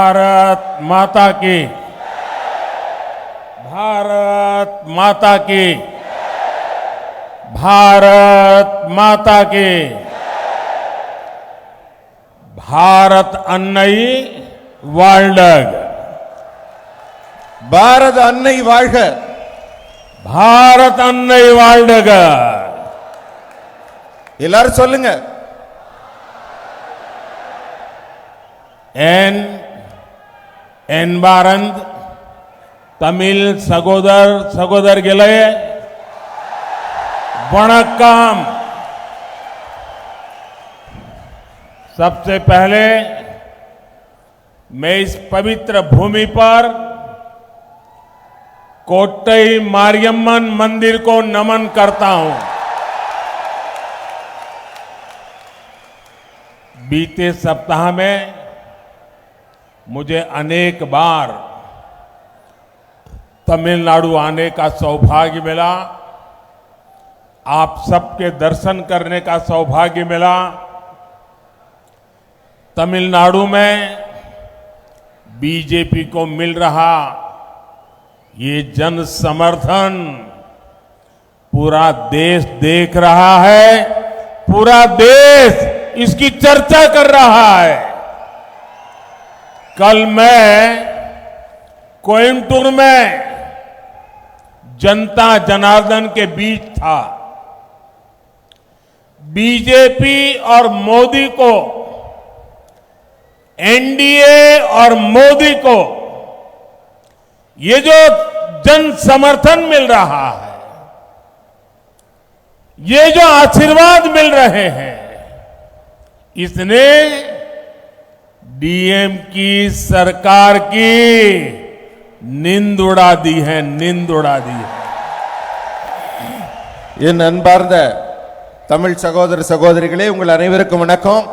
भारत माता की, भारत माता की, भारत माता की। भारत अन्नै வாழ்க, பாரத அன்னை வாழ்க, भारत अन्नै வாழ்க। எல்லாரும் சொல்லுங்க. என்பாரந்த் தமிழ் சகோதர சகோதரிகளே वणक्कम। सबसे पहले मैं इस पवित्र भूमि पर कोट्टई मारियम्मन मंदिर को नमन करता हूं। बीते सप्ताह में मुझे अनेक बार तमिलनाडु आने का सौभाग्य मिला, आप सबके दर्शन करने का सौभाग्य मिला। तमिलनाडु में बीजेपी को मिल रहा ये जन समर्थन पूरा देश देख रहा है, पूरा देश इसकी चर्चा कर रहा है। कल मैं कोयम्बटूर में जनता जनार्दन के बीच था। बीजेपी और मोदी को, एनडीए और मोदी को ये जो जन समर्थन मिल रहा है, ये जो आशीर्वाद मिल रहे हैं, इसने डीएम की सरकार की नींद उड़ा दी है, नींद उड़ा दी है। என் அன்பார்ந்த தமிழ் சகோதர சகோதரிகளே, உங்கள் அனைவருக்கும் வணக்கம்.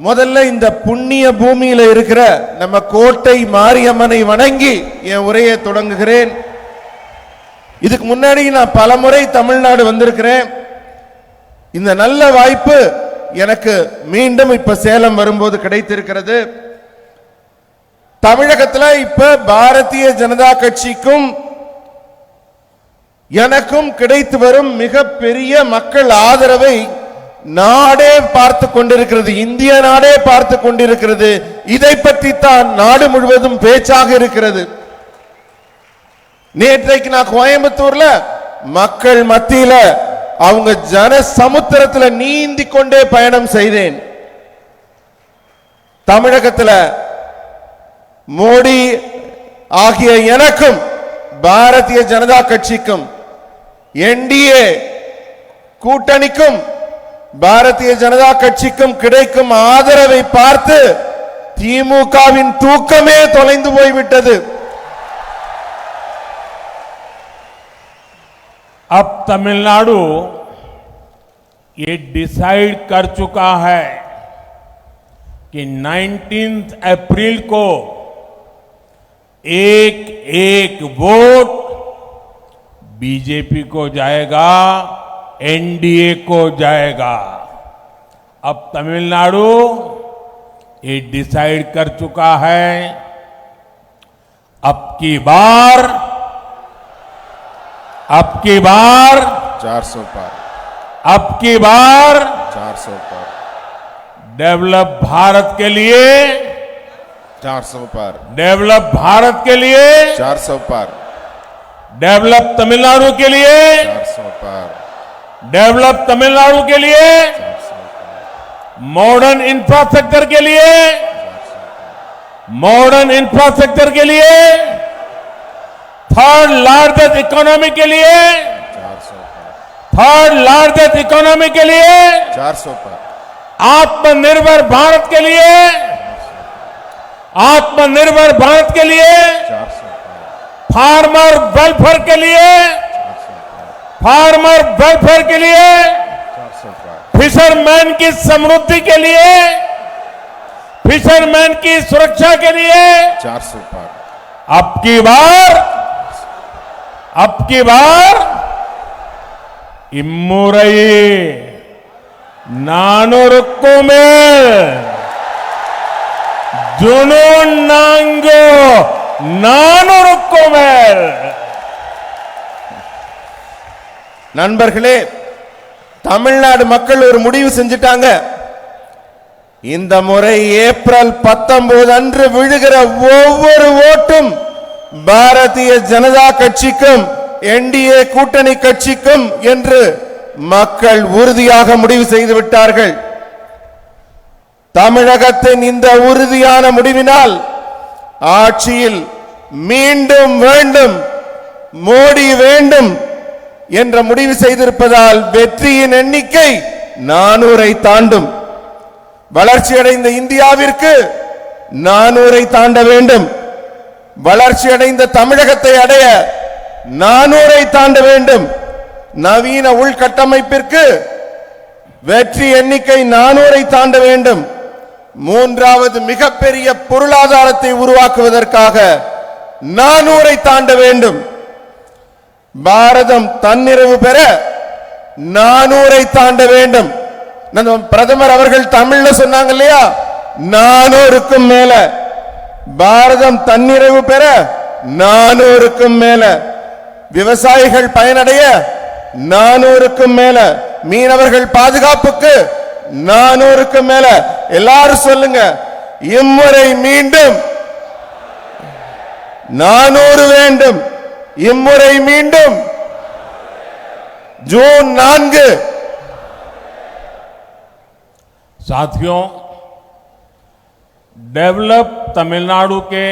முதல்ல இந்த புண்ணிய பூமியில இருக்கிற நம்ம கோட்டை மாரியம்மனை வணங்கி என் உரையை தொடங்குகிறேன். இதுக்கு முன்னாடி நான் பலமுறை தமிழ்நாடு வந்திருக்கிறேன். இந்த நல்ல வாய்ப்பு எனக்கு மீண்டும் இப்ப சேலம் வரும்போது கிடைத்திருக்கிறது. தமிழகத்தில் இப்ப பாரதிய ஜனதா கட்சிக்கும் எனக்கும் கிடைத்து வரும் மிகப்பெரிய மக்கள் ஆதரவை நாடே பார்த்து கொண்டிருக்கிறது, இந்திய நாடே பார்த்து கொண்டிருக்கிறது. இதை பற்றி தான் நாடு முழுவதும் பேச்சாக இருக்கிறது. நேற்றைக்கு நான் கோயம்புத்தூர்ல மக்கள் மத்தியில அவங்க ஜன சமுத்திரத்தில் நீந்தி கொண்டே பயணம் செய்தேன். தமிழகத்தில் மோடி ஆகிய எனக்கும் பாரதிய ஜனதா கட்சிக்கும் என்டிஏ கூட்டணிக்கும் பாரதிய ஜனதா கட்சிக்கும் கிடைக்கும் ஆதரவை பார்த்து திமுகவின் தூக்கமே தொலைந்து போய்விட்டது. अब तमिलनाडु ये डिसाइड कर चुका है कि 19 अप्रैल को एक एक वोट बीजेपी को जाएगा, एनडीए को जाएगा। अब तमिलनाडु ये डिसाइड कर चुका है, अब की बार 400 पार, अब की बार 400 पार, डेवलप भारत के लिए, 400 पार, डेवलप भारत के लिए, 400 पार, डेवलप तमिलनाडु के लिए, 400 पार, डेवलप तमिलनाडु के लिए, मॉडर्न इंफ्रास्ट्रक्चर के लिए, मॉडर्न इंफ्रास्ट्रक्चर के लिए, थर्ड लार्जेस्ट इकोनॉमी के लिए, 400 पार, थर्ड लार्जेस्ट इकोनॉमी के लिए, 400 पार, आत्मनिर्भर भारत के लिए, आत्मनिर्भर भारत के लिए, 400 पार, फार्मर वेलफेयर के लिए, 400 पार, फार्मर वेलफेयर के लिए, 400 पार, फिशरमैन की समृद्धि के लिए, फिशरमैन की सुरक्षा के लिए, 400 पार, अब की बार इम्मुरै 400 में जुनून 400க்கும் மேல். நண்பர்களே, தமிழ்நாடு மக்கள் ஒரு முடிவு செஞ்சிட்டாங்க. இந்த முறை ஏப்ரல் 19 அன்று விழுகிற ஒவ்வொரு ஓட்டும் பாரதிய ஜனதா கட்சிக்கும் என்டிஏ கூட்டணி கட்சிக்கும் என்று மக்கள் உறுதியாக முடிவு செய்து விட்டார்கள். தமிழகத்தின் இந்த உறுதியான முடிவினால் ஆட்சியில் மீண்டும் வேண்டும், மோடி வேண்டும் என்ற முடிவு செய்திருப்பதால் வெற்றியின் எண்ணிக்கை 400-ஐ தாண்டும். வளர்ச்சியடைந்த இந்தியாவிற்கு 400-ஐ தாண்ட வேண்டும். வளர்ச்சியடைந்த தமிழகத்தை அடைய 400-ஐ தாண்ட வேண்டும். நவீன உள்கட்டமைப்பிற்கு வெற்றி எண்ணிக்கை 400-ஐ தாண்ட வேண்டும். மூன்றாவது மிகப்பெரிய பொருளாதாரத்தை உருவாக்குவதற்காக 400-ஐ தாண்ட வேண்டும். பாரதம் தன்னிறைவு பெற 400-ஐ தாண்ட வேண்டும். பிரதமர் அவர்கள் தமிழ்ல சொன்னாங்க இல்லையா, 400க்கும் மேல. பாரதம் தன்னிறைவு பெற 400க்கும் மேல. விவசாயிகள் பயனடைய 400க்கும் மேல. மீனவர்கள் பாதுகாப்புக்கு 400க்கும் மேல. எல்லாரும் சொல்லுங்க, இம்முறை மீண்டும் 400 வேண்டும். இம்முறை மீண்டும் ஜூன் 4. साथियों, डेवलप तमिलनाडु के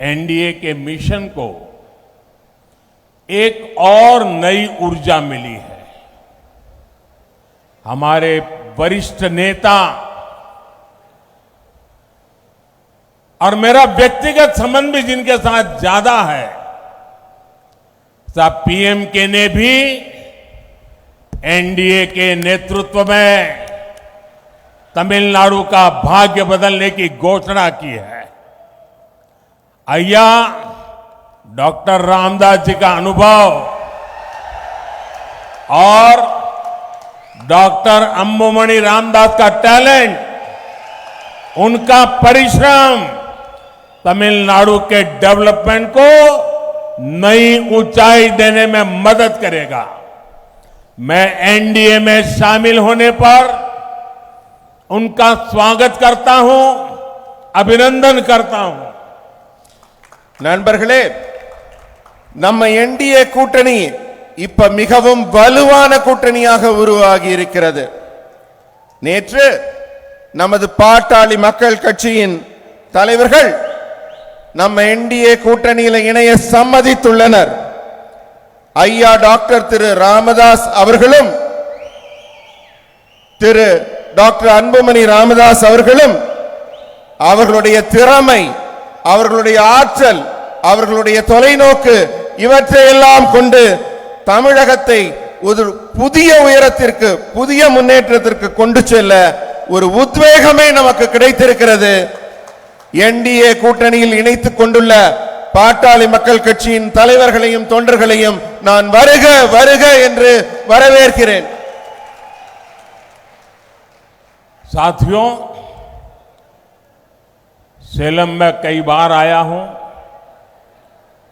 एनडीए के मिशन को एक और नई ऊर्जा मिली है। हमारे वरिष्ठ नेता और मेरा व्यक्तिगत संबंध भी जिनके साथ ज्यादा है, साहब पीएम ने भी एनडीए के नेतृत्व में तमिलनाडु का भाग्य बदलने की घोषणा की है। अय्या डॉक्टर रामदास जी का अनुभव और डॉक्टर अंबुमणि रामदास का टैलेंट, उनका परिश्रम तमिलनाडु के डेवलपमेंट को नई ऊंचाई देने में मदद करेगा। मैं एनडीए में शामिल होने पर उनका स्वागत करता हूं, अभिनंदन करता हूं। நண்பர்களே, நம்ம என்டிஏ கூட்டணி இப்ப மிகவும் வலுவான கூட்டணியாக உருவாகி இருக்கிறது. நேற்று நமது பாட்டாளி மக்கள் கட்சியின் தலைவர்கள் நம்ம என்டிஏ கூட்டணியில் இணைய சம்மதித்துள்ளனர். ஐயா டாக்டர் திரு ராமதாஸ் அவர்களும் திரு டாக்டர் அன்புமணி ராமதாஸ் அவர்களும் அவர்களுடைய திறமை, அவர்களுடைய ஆற்றல், அவர்களுடைய தொலைநோக்கு இவற்றையெல்லாம் கொண்டு தமிழகத்தை ஒரு புதிய உயரத்திற்கு, புதிய முன்னேற்றத்திற்கு கொண்டு செல்ல ஒரு உத்வேகமே நமக்கு கிடைத்திருக்கிறது. என்டிஏ கூட்டணியில் இணைத்துக் கொண்டுள்ள பாட்டாளி மக்கள் கட்சியின் தலைவர்களையும் தொண்டர்களையும் நான் வருக வருக என்று வரவேற்கிறேன். साथियों, सेलम में कई बार आया हूं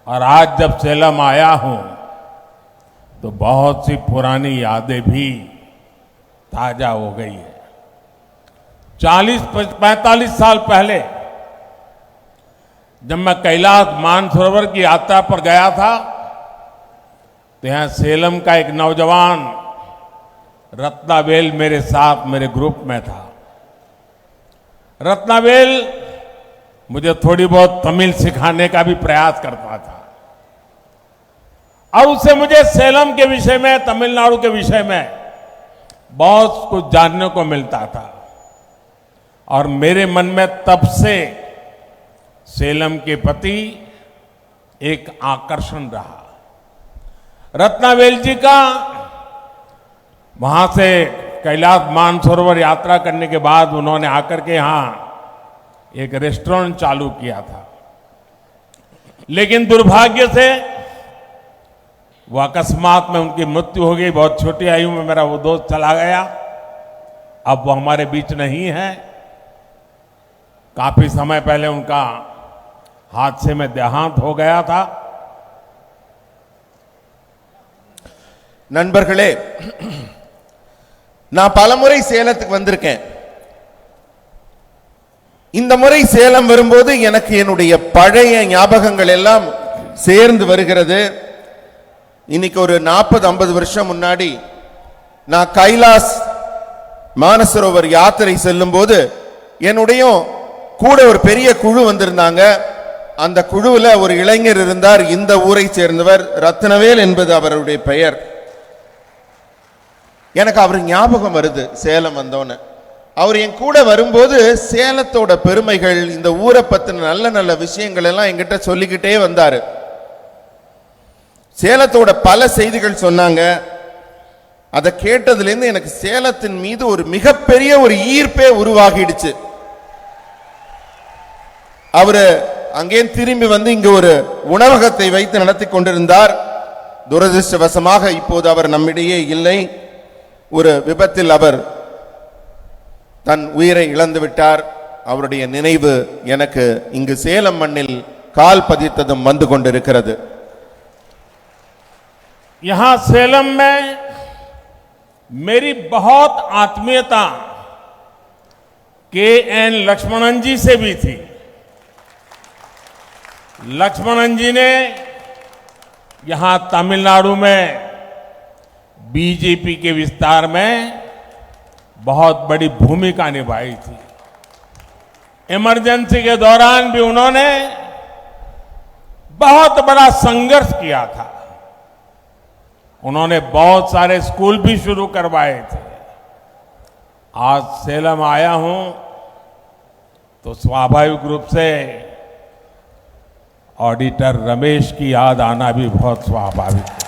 और आज जब सेलम आया हूं तो बहुत सी पुरानी यादें भी ताजा हो गई है। 40-45 साल पहले जब मैं कैलाश मानसरोवर की यात्रा पर गया था तो यहां सेलम का एक नौजवान रत्नावेल मेरे साथ, मेरे ग्रुप में था। रत्नावेल मुझे थोड़ी बहुत तमिल सिखाने का भी प्रयास करता था और उससे मुझे सेलम के विषय में, तमिलनाडु के विषय में बहुत कुछ जानने को मिलता था और मेरे मन में तब से सेलम के प्रति एक आकर्षण रहा। रत्नावेल जी का वहां से कैलाश मानसरोवर यात्रा करने के बाद उन्होंने आकर के यहां एक रेस्टोरेंट चालू किया था, लेकिन दुर्भाग्य से वो अकस्मात में उनकी मृत्यु हो गई। बहुत छोटी आयु में मेरा वो दोस्त चला गया, अब वो हमारे बीच नहीं है। काफी समय पहले उनका हादसे में देहांत हो गया था। நண்பர்களே, நான் பலமுறை சேலத்துக்கு வந்திருக்கேன். இந்த முறை சேலம் வரும்போது எனக்கு என்னுடைய பழைய ஞாபகங்கள் எல்லாம் சேர்ந்து வருகிறது. இன்னைக்கு ஒரு 40-50 வருஷம் முன்னாடி நான் கைலாஸ் மானசரோவர் யாத்திரை செல்லும் போது என்னுடைய கூட ஒரு பெரிய குழு வந்திருந்தாங்க. அந்த குழுவில் ஒரு இளைஞர் இருந்தார். இந்த ஊரை சேர்ந்தவர், ரத்னவேல் என்பது அவருடைய பெயர். எனக்கு அவர் ஞாபகம் வருது சேலம் வந்தோன்னு. அவர் என் கூட வரும்போது சேலத்தோட பெருமைகள், இந்த ஊரை பத்தின நல்ல நல்ல விஷயங்கள் எல்லாம் என்கிட்ட சொல்லிக்கிட்டே வந்தாரு. சேலத்தோட பல செய்திகள் சொன்னாங்க. அதை கேட்டதுலேருந்து எனக்கு சேலத்தின் மீது ஒரு மிகப்பெரிய ஒரு ஈர்ப்பே உருவாகிடுச்சு. அவரு அங்கே திரும்பி வந்து இங்க ஒரு உணவகத்தை வைத்து நடத்தி கொண்டிருந்தார். துரதிருஷ்டவசமாக இப்போது அவர் நம்மிடையே இல்லை. ஒரு விபத்தில் அவர் தன் உயிரை இழந்து விட்டார். அவருடைய நினைவு எனக்கு இங்கு சேலம் மண்ணில் கால் பதித்ததும் வந்து கொண்டிருக்கிறது. यहां सेलम में मेरी बहुत आत्मीयता के.एन. लक्ष्मणन जी से भी थी। लक्ष्मणन जी ने यहां तमिलनाडु में बीजेपी के विस्तार में बहुत बड़ी भूमिका निभाई थी। इमरजेंसी के दौरान भी उन्होंने बहुत बड़ा संघर्ष किया था। उन्होंने बहुत सारे स्कूल भी शुरू करवाए थे। आज सेलम आया हूं तो स्वाभाविक रूप से ऑडिटर रमेश की याद आना भी बहुत स्वाभाविक है।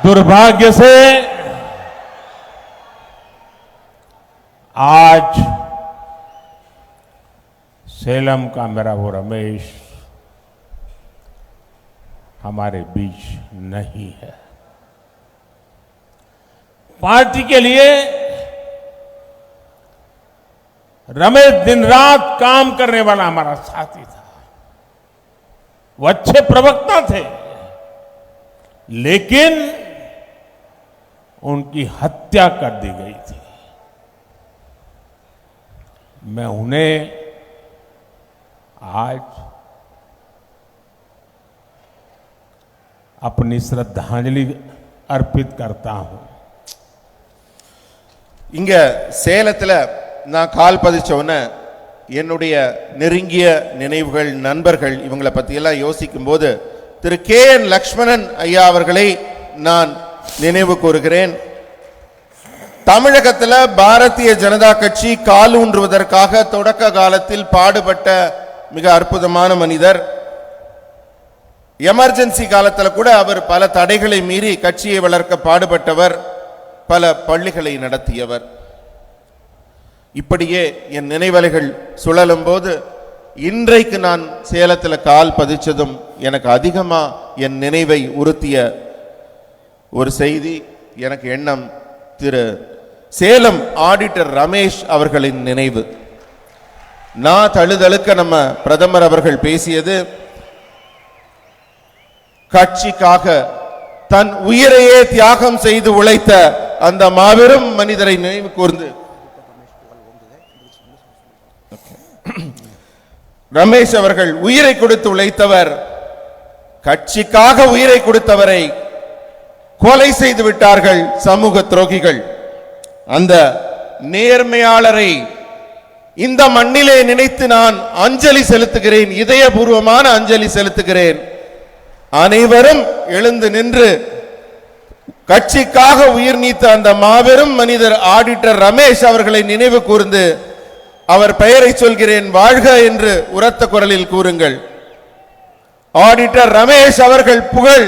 दुर्भाग्य से आज सेलम का मेरा वो रमेश हमारे बीच नहीं है। पार्टी के लिए रमेश दिन रात काम करने वाला हमारा साथी था। वो अच्छे प्रवक्ता थे, लेकिन उनकी हत्या कर दी गई थी। मैं उन्हें आज अपनी श्रद्धांजलि अर्पित करता हूं। இங்க சேலத்துல நான் கால் பதிச்சவன என்னுடைய நெருங்கிய நினைவுகள், நண்பர்கள், இவங்களை பத்தி எல்லாம் யோசிக்கும் போது திரு கே.என். லக்ஷ்மணன் ஐயா அவர்களை நான் நினைவு கூறுகிறேன். தமிழகத்தில் பாரதிய ஜனதா கட்சி காலூன்றுவதற்காக தொடக்க காலத்தில் பாடுபட்ட மிக அற்புதமான மனிதர். எமர்ஜென்சி காலத்தில் கூட அவர் பல தடைகளை மீறி கட்சியை வளர்க்க பாடுபட்டவர், பல பள்ளிகளை நடத்தியவர். இப்படியே என் நினைவலைகள் சுழலும் போது இன்றைக்கு நான் சேலத்தில் கால் பதிச்சதும் எனக்கு அதிகமா என் நினைவை உறுத்திய ஒரு செய்தி, எனக்கு எண்ணம் திரு சேலம் ஆடிட்டர் ரமேஷ் அவர்களின் நினைவு. நான் தழுதழுக்க நம்ம பிரதமர் அவர்கள் பேசியது, கட்சிக்காக தன் உயிரையே தியாகம் செய்து உழைத்த அந்த மாபெரும் மனிதரை நினைவு கூர்ந்து ரமேஷ் அவர்கள் உயிரை கொடுத்து உழைத்தவர். கட்சிக்காக உயிரை கொடுத்தவரை கொலை செய்து விட்டார்கள் சமூக துரோகிகள். அந்த நேர்மையாளரை இந்த மண்ணிலே நினைத்து நான் அஞ்சலி செலுத்துகிறேன், இதயபூர்வமான அஞ்சலி செலுத்துகிறேன். அனைவரும் எழுந்து நின்று கட்சிக்காக உயிர் நீத்த அந்த மாபெரும் மனிதர் ஆடிட்டர் ரமேஷ் அவர்களை நினைவு கூர்ந்து அவர் பெயரை சொல்கிறேன், வாழ்க என்று உரத்த குரலில் கூறுங்கள். ஆடிட்டர் ரமேஷ் அவர்கள் புகழ்,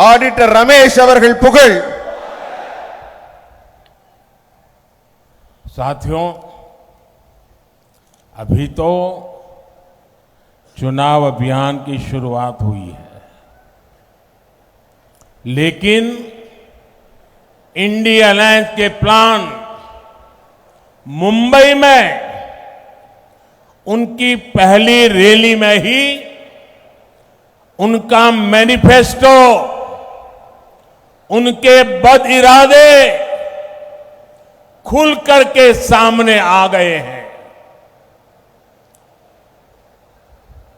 ஆடிட்டர் ரமேஷ் அவர்கள் புகழ். साथियों, अभी तो चुनाव अभियान की शुरुआत हुई है, लेकिन इंडिया अलायंस के प्लान मुंबई में उनकी पहली रैली में ही उनका मैनिफेस्टो, उनके बद इरादे खुल करके सामने आ गए हैं।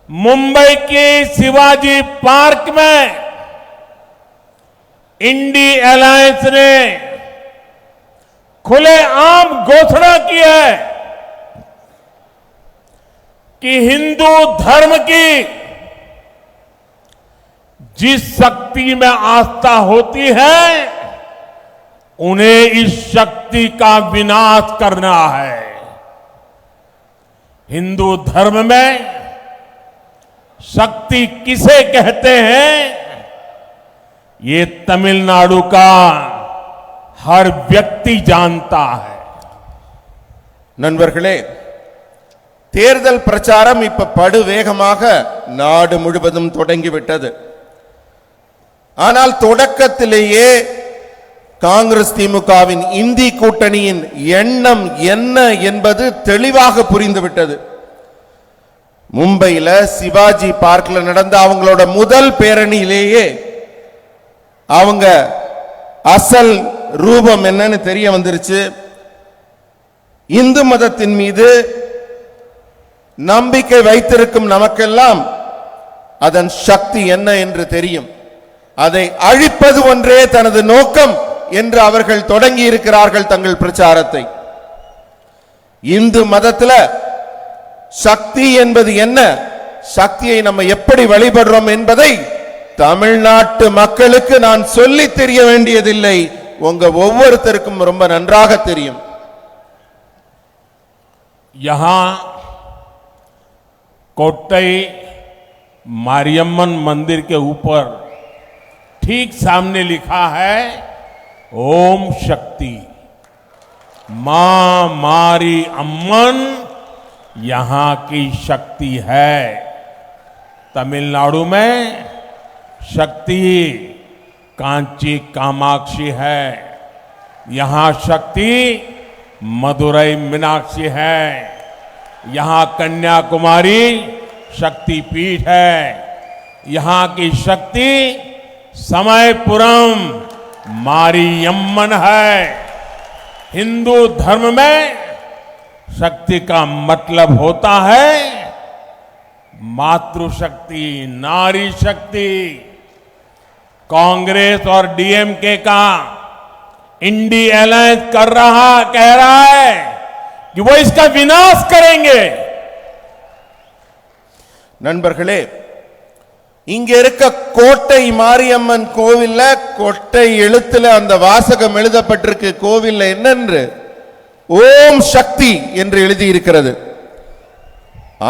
मुंबई के शिवाजी पार्क में इंडी अलायंस ने खुलेआम घोषणा की है कि हिंदू धर्म की जिस शक्ति में आस्था होती है उन्हें इस शक्ति का विनाश करना है। हिंदू धर्म में शक्ति किसे कहते हैं, ये तमिलनाडु का हर व्यक्ति जानता है। நண்பர்களே, தேர்தல் பிரச்சாரம் இப்ப படு வேகமாக நாடு முழுவதும் தொடங்கிவிட்டது. ஆனால் தொடக்கத்திலேயே காங்கிரஸ் திமுகவின் இந்தி கூட்டணியின் எண்ணம் என்ன என்பது தெளிவாக புரிந்துவிட்டது. மும்பையில சிவாஜி பார்க்ல நடந்த அவங்களோட முதல் பேரணியிலேயே அவங்க அசல் ரூபம் என்னன்னு தெரிய வந்துருச்சு. இந்து மதத்தின் மீது நம்பிக்கை வைத்திருக்கும் நமக்கெல்லாம் அதன் சக்தி என்ன என்று தெரியும். அதை அழிப்பது ஒன்றே தனது நோக்கம் என்று அவர்கள் தொடங்கி இருக்கிறார்கள் தங்கள் பிரச்சாரத்தை. இந்து மதத்துல சக்தி என்பது என்ன, சக்தியை நம்ம எப்படி வழிபடுறோம் என்பதை தமிழ்நாட்டு மக்களுக்கு நான் சொல்லி தெரிய வேண்டியதில்லை, உங்க ஒவ்வொருத்தருக்கும் ரொம்ப நன்றாக தெரியும். यहां कोट्टई मारियम्मन मंदिर के ऊपर ठीक सामने लिखा है ओम शक्ति। मां मारी अम्मन यहां की शक्ति है। तमिलनाडु में शक्ति कांची कामाक्षी है, यहां शक्ति मदुरई मीनाक्षी है, यहां कन्याकुमारी शक्तिपीठ है, यहां की शक्ति समयपुरम मारियम्मन है। हिंदू धर्म में शक्ति का मतलब होता है मातृशक्ति, नारी शक्ति। कांग्रेस और डीएमके का इंडी अलायंस कह रहा है कि वो इसका विनाश करेंगे। நண்பர்களே, இங்க இருக்க கோட்டை மாரியம்மன் கோவில்ல கொட்டை எழுத்துல அந்த வாசகம் எழுதப்பட்டிருக்கு. கோவில்ல என்னென்று ஓம் சக்தி என்று எழுதி இருக்கிறது.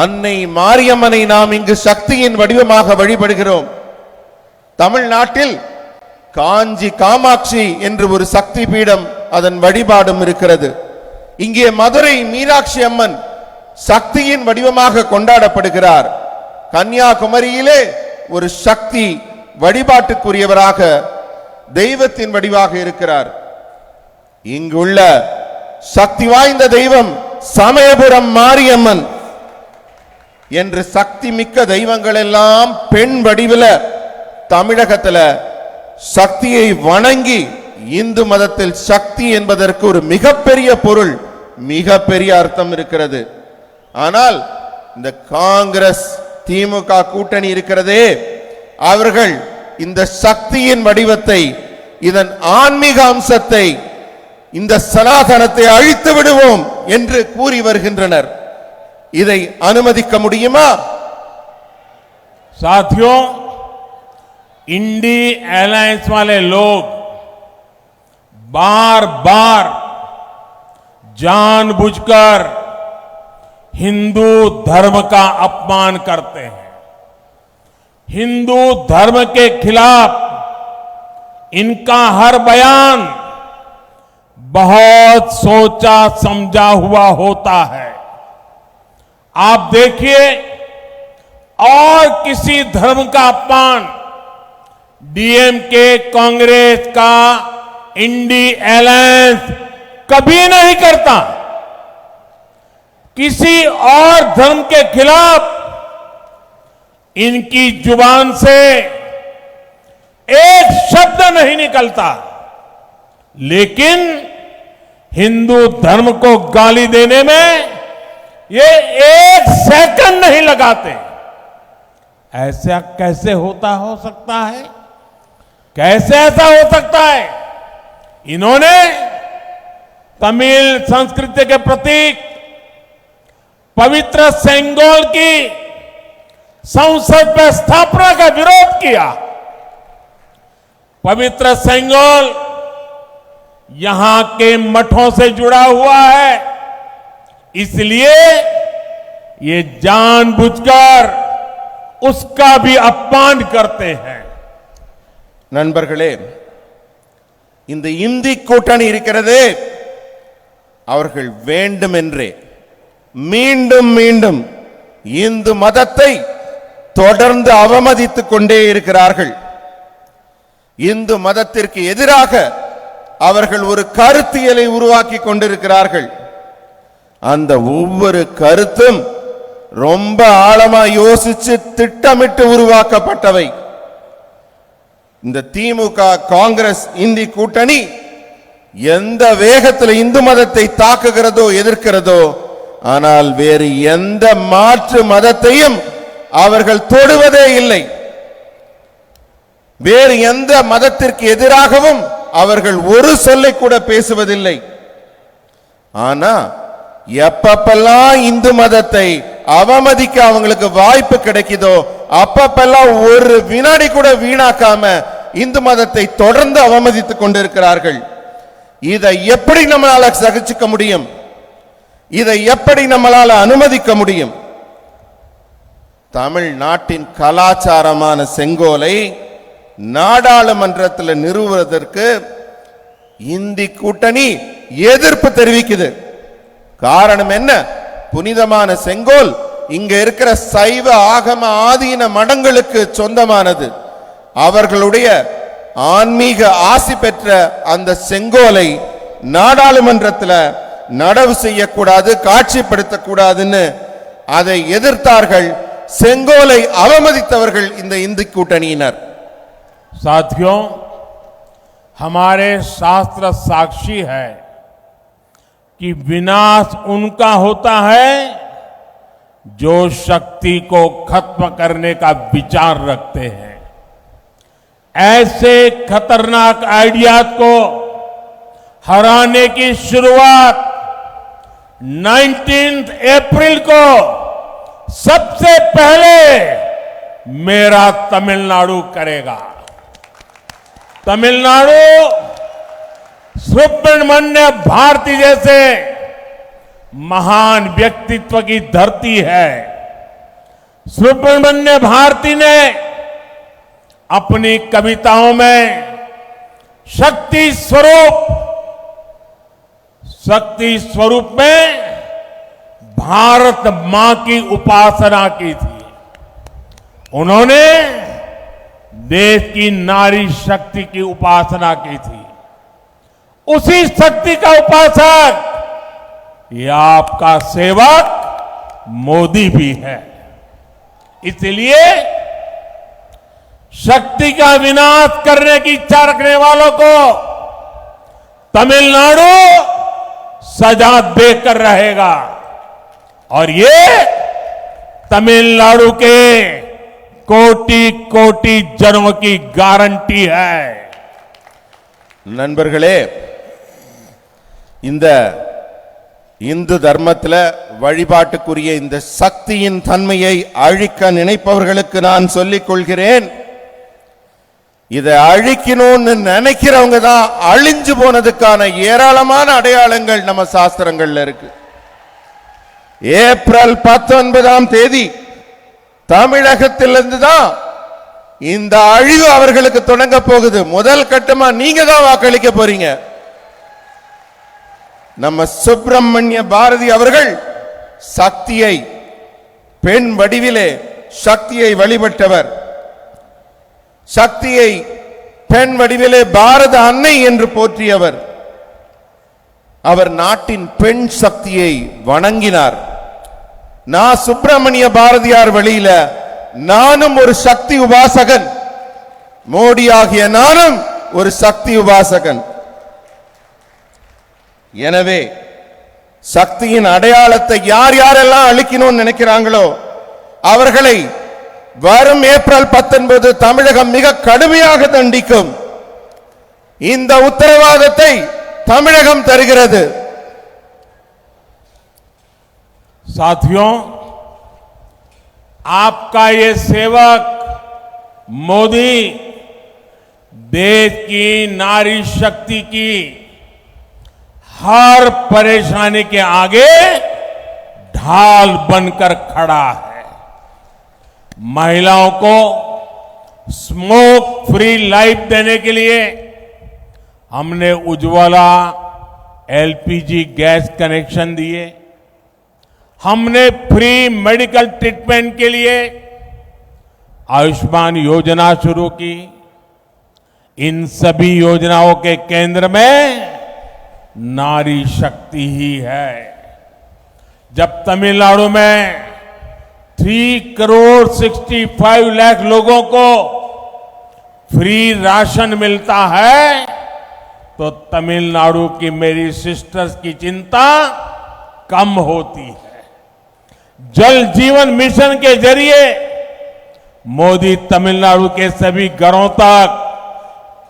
அன்னை மாரியம்மனை நாம் இங்கு சக்தியின் வடிவமாக வழிபடுகிறோம். தமிழ்நாட்டில் காஞ்சி காமாட்சி என்று ஒரு சக்தி பீடம், அதன் வழிபாடும் இருக்கிறது. இங்கே மதுரை மீனாட்சி அம்மன் சக்தியின் வடிவமாக கொண்டாடப்படுகிறார். கன்னியாகுமரியிலே ஒரு சக்தி வழிபாட்டுக்குரியவராக தெய்வத்தின் வடிவாக இருக்கிறார். இங்குள்ள சக்தி வாய்ந்த தெய்வம் சமயபுரம் மாரியம்மன் என்று சக்தி மிக்க தெய்வங்கள் எல்லாம் பெண் வடிவில் தமிழகத்தில் சக்தியை வணங்கி, இந்து மதத்தில் சக்தி என்பதற்கு ஒரு மிகப்பெரிய பொருள், மிகப்பெரிய அர்த்தம் இருக்கிறது. ஆனால் இந்த காங்கிரஸ் திமுக கூட்டணி இருக்கிறதே, அவர்கள் இந்த சக்தியின் வடிவத்தை, இதன் ஆன்மீக அம்சத்தை, இந்த சனாதனத்தை அழித்து விடுவோம் என்று கூறி வருகின்றனர். இதை அனுமதிக்க முடியுமா? साथियों, इंडी अलायंस वाले लोग बार बार जानबूझकर हिंदू धर्म का अपमान करते हैं। हिंदू धर्म के खिलाफ इनका हर बयान बहुत सोचा समझा हुआ होता है। आप देखिए, और किसी धर्म का अपमान डीएमके, कांग्रेस का इंडी अलायंस कभी नहीं करता। किसी और धर्म के खिलाफ इनकी जुबान से एक शब्द नहीं निकलता, लेकिन हिंदू धर्म को गाली देने में ये एक सेकंड नहीं लगाते। ऐसा कैसे हो सकता है? कैसे ऐसा हो सकता है? इन्होंने तमिल संस्कृति के प्रतीक पवित्र सेंगोल की संसद में स्थापना का विरोध किया। पवित्र सेंगोल यहां के मठों से जुड़ा हुआ है, इसलिए ये जानबूझकर उसका भी अपमान करते हैं। நண்பர்களே, இந்த இந்தி கூட்டணி இருக்கிறதே, அவர்கள் வேண்டுமென்றே மீண்டும் மீண்டும் இந்து மதத்தை தொடர்ந்து அவமதித்துக் கொண்டே இருக்கிறார்கள். இந்து மதத்திற்கு எதிராக அவர்கள் ஒரு கருத்தியலை உருவாக்கி கொண்டிருக்கிறார்கள். அந்த ஒவ்வொரு கருத்தும் ரொம்ப ஆழமா யோசிச்சு திட்டமிட்டு உருவாக்கப்பட்டவை. இந்த திமுக, காங்கிரஸ், இந்தி கூட்டணி எந்த வேகத்தில் இந்து மதத்தை தாக்குகிறதோ, எதிர்க்கிறதோ, ஆனால் வேறு எந்த மாற்று மதத்தையும் அவர்கள் தொடுவதே இல்லை. வேறு எந்த மதத்திற்கு எதிராகவும் அவர்கள் ஒரு சொல்லை கூட பேசுவதில்லை. ஆனா எப்பப்பெல்லாம் இந்து மதத்தை அவமதிக்க அவங்களுக்கு வாய்ப்பு கிடைக்குதோ, அப்பப்பெல்லாம் ஒரு வினாடி கூட வீணாக்காம இந்து மதத்தை தொடர்ந்து அவமதித்துக் கொண்டிருக்கிறார்கள். இதை எப்படி நம்மளால சகிச்சுக்க முடியும்? இதை எப்படி நம்மளால அனுமதிக்க முடியும்? தமிழ்நாட்டின் கலாச்சாரமான செங்கோலை நாடாளுமன்றத்தில் நிறுவுவதற்கு இந்தி கூட்டணி எதிர்ப்பு தெரிவிக்குது. காரணம் என்ன? புனிதமான செங்கோல் இங்க இருக்கிற சைவ ஆகம ஆதீன மடங்களுக்கு சொந்தமானது. அவர்களுடைய ஆன்மீக ஆசி பெற்ற அந்த செங்கோலை நாடாளுமன்றத்தில் நடவு செய்யக்கூடாது, காட்சிப்படுத்தக்கூடாதுன்னு அதை எதிர்த்தார்கள். செங்கோலை அவமதித்தவர்கள் இந்த இந்து கூட்டணியினர். साथियों, हमारे शास्त्र साक्षी है कि विनाश उनका होता है जो शक्ति को खत्म करने का विचार रखते हैं। ऐसे खतरनाक आइडियाज को हराने की शुरुआत 19 अप्रैल को सबसे पहले मेरा तमिलनाडु करेगा। तमिलनाडु सुब्रमण्य भारती जैसे महान व्यक्तित्व की धरती है। सुब्रमण्य भारती ने अपनी कविताओं में शक्ति स्वरूप में भारत मां की उपासना की थी। उन्होंने देश की नारी शक्ति की उपासना की थी। उसी शक्ति का उपासक ये आपका सेवक मोदी भी है। इसलिए शक्ति का विनाश करने की इच्छा रखने वालों को तमिलनाडु सजा देकर रहेगा। और ये तमिलनाडु के कोटि कोटि जनों की गारंटी है। நண்பர்களே, இந்த இந்து தர்மத்தில் வழிபாட்டுக்குரிய இந்த சக்தியின் தன்மையை அழிக்க நினைப்பவர்களுக்கு நான் சொல்லிக் கொள்கிறேன், இதை அழிக்கணும்னு நினைக்கிறவங்க தான் அழிஞ்சு போனதுக்கான ஏராளமான அடையாளங்கள் நம்ம சாஸ்திரங்கள்ல இருக்கு. ஏப்ரல் 19ஆம் தேதி தமிழகத்திலிருந்து தான் இந்த அழிவு அவர்களுக்கு தொடங்க போகுது. முதல் கட்டமா நீங்க தான் வாக்களிக்க போறீங்க. நம்ம சுப்பிரமணிய பாரதி அவர்கள் சக்தியை பெண் வடிவிலே சக்தியை வழிபட்டவர். சக்தியை பெண் வடிவிலே பாரத அன்னை என்று போற்றியவர். அவர் நாட்டின் பெண் சக்தியை வணங்கினார். நான் சுப்பிரமணிய பாரதியார் வழியில நானும் ஒரு சக்தி உபாசகன், மோடி ஆகிய நானும் ஒரு சக்தி உபாசகன். எனவே சக்தியின் அடையாளத்தை யார் யாரெல்லாம் அழிக்கணும்னு நினைக்கிறாங்களோ அவர்களை வரும் ஏப்ரல் 19 தமிழகம் மிக கடுமையாக தண்டிக்கும். இந்த உத்தரவாதத்தை தமிழகம் தருகிறது. साथियों, आपका ये सेवक मोदी देश की नारी शक्ति की हर परेशानी के आगे ढाल बनकर खड़ा है। महिलाओं को स्मोक फ्री लाइफ देने के लिए हमने उज्ज्वला एलपीजी गैस कनेक्शन दिए, हमने फ्री मेडिकल ट्रीटमेंट के लिए आयुष्मान योजना शुरू की। इन सभी योजनाओं के केंद्र में नारी शक्ति ही है। जब तमिलनाडु में 3,65 लाख लोगों को फ्री राशन मिलता है तो तमिलनाडु की मेरी सिस्टर्स की चिंता कम होती है। जल जीवन मिशन के जरिए मोदी तमिलनाडु के सभी घरों तक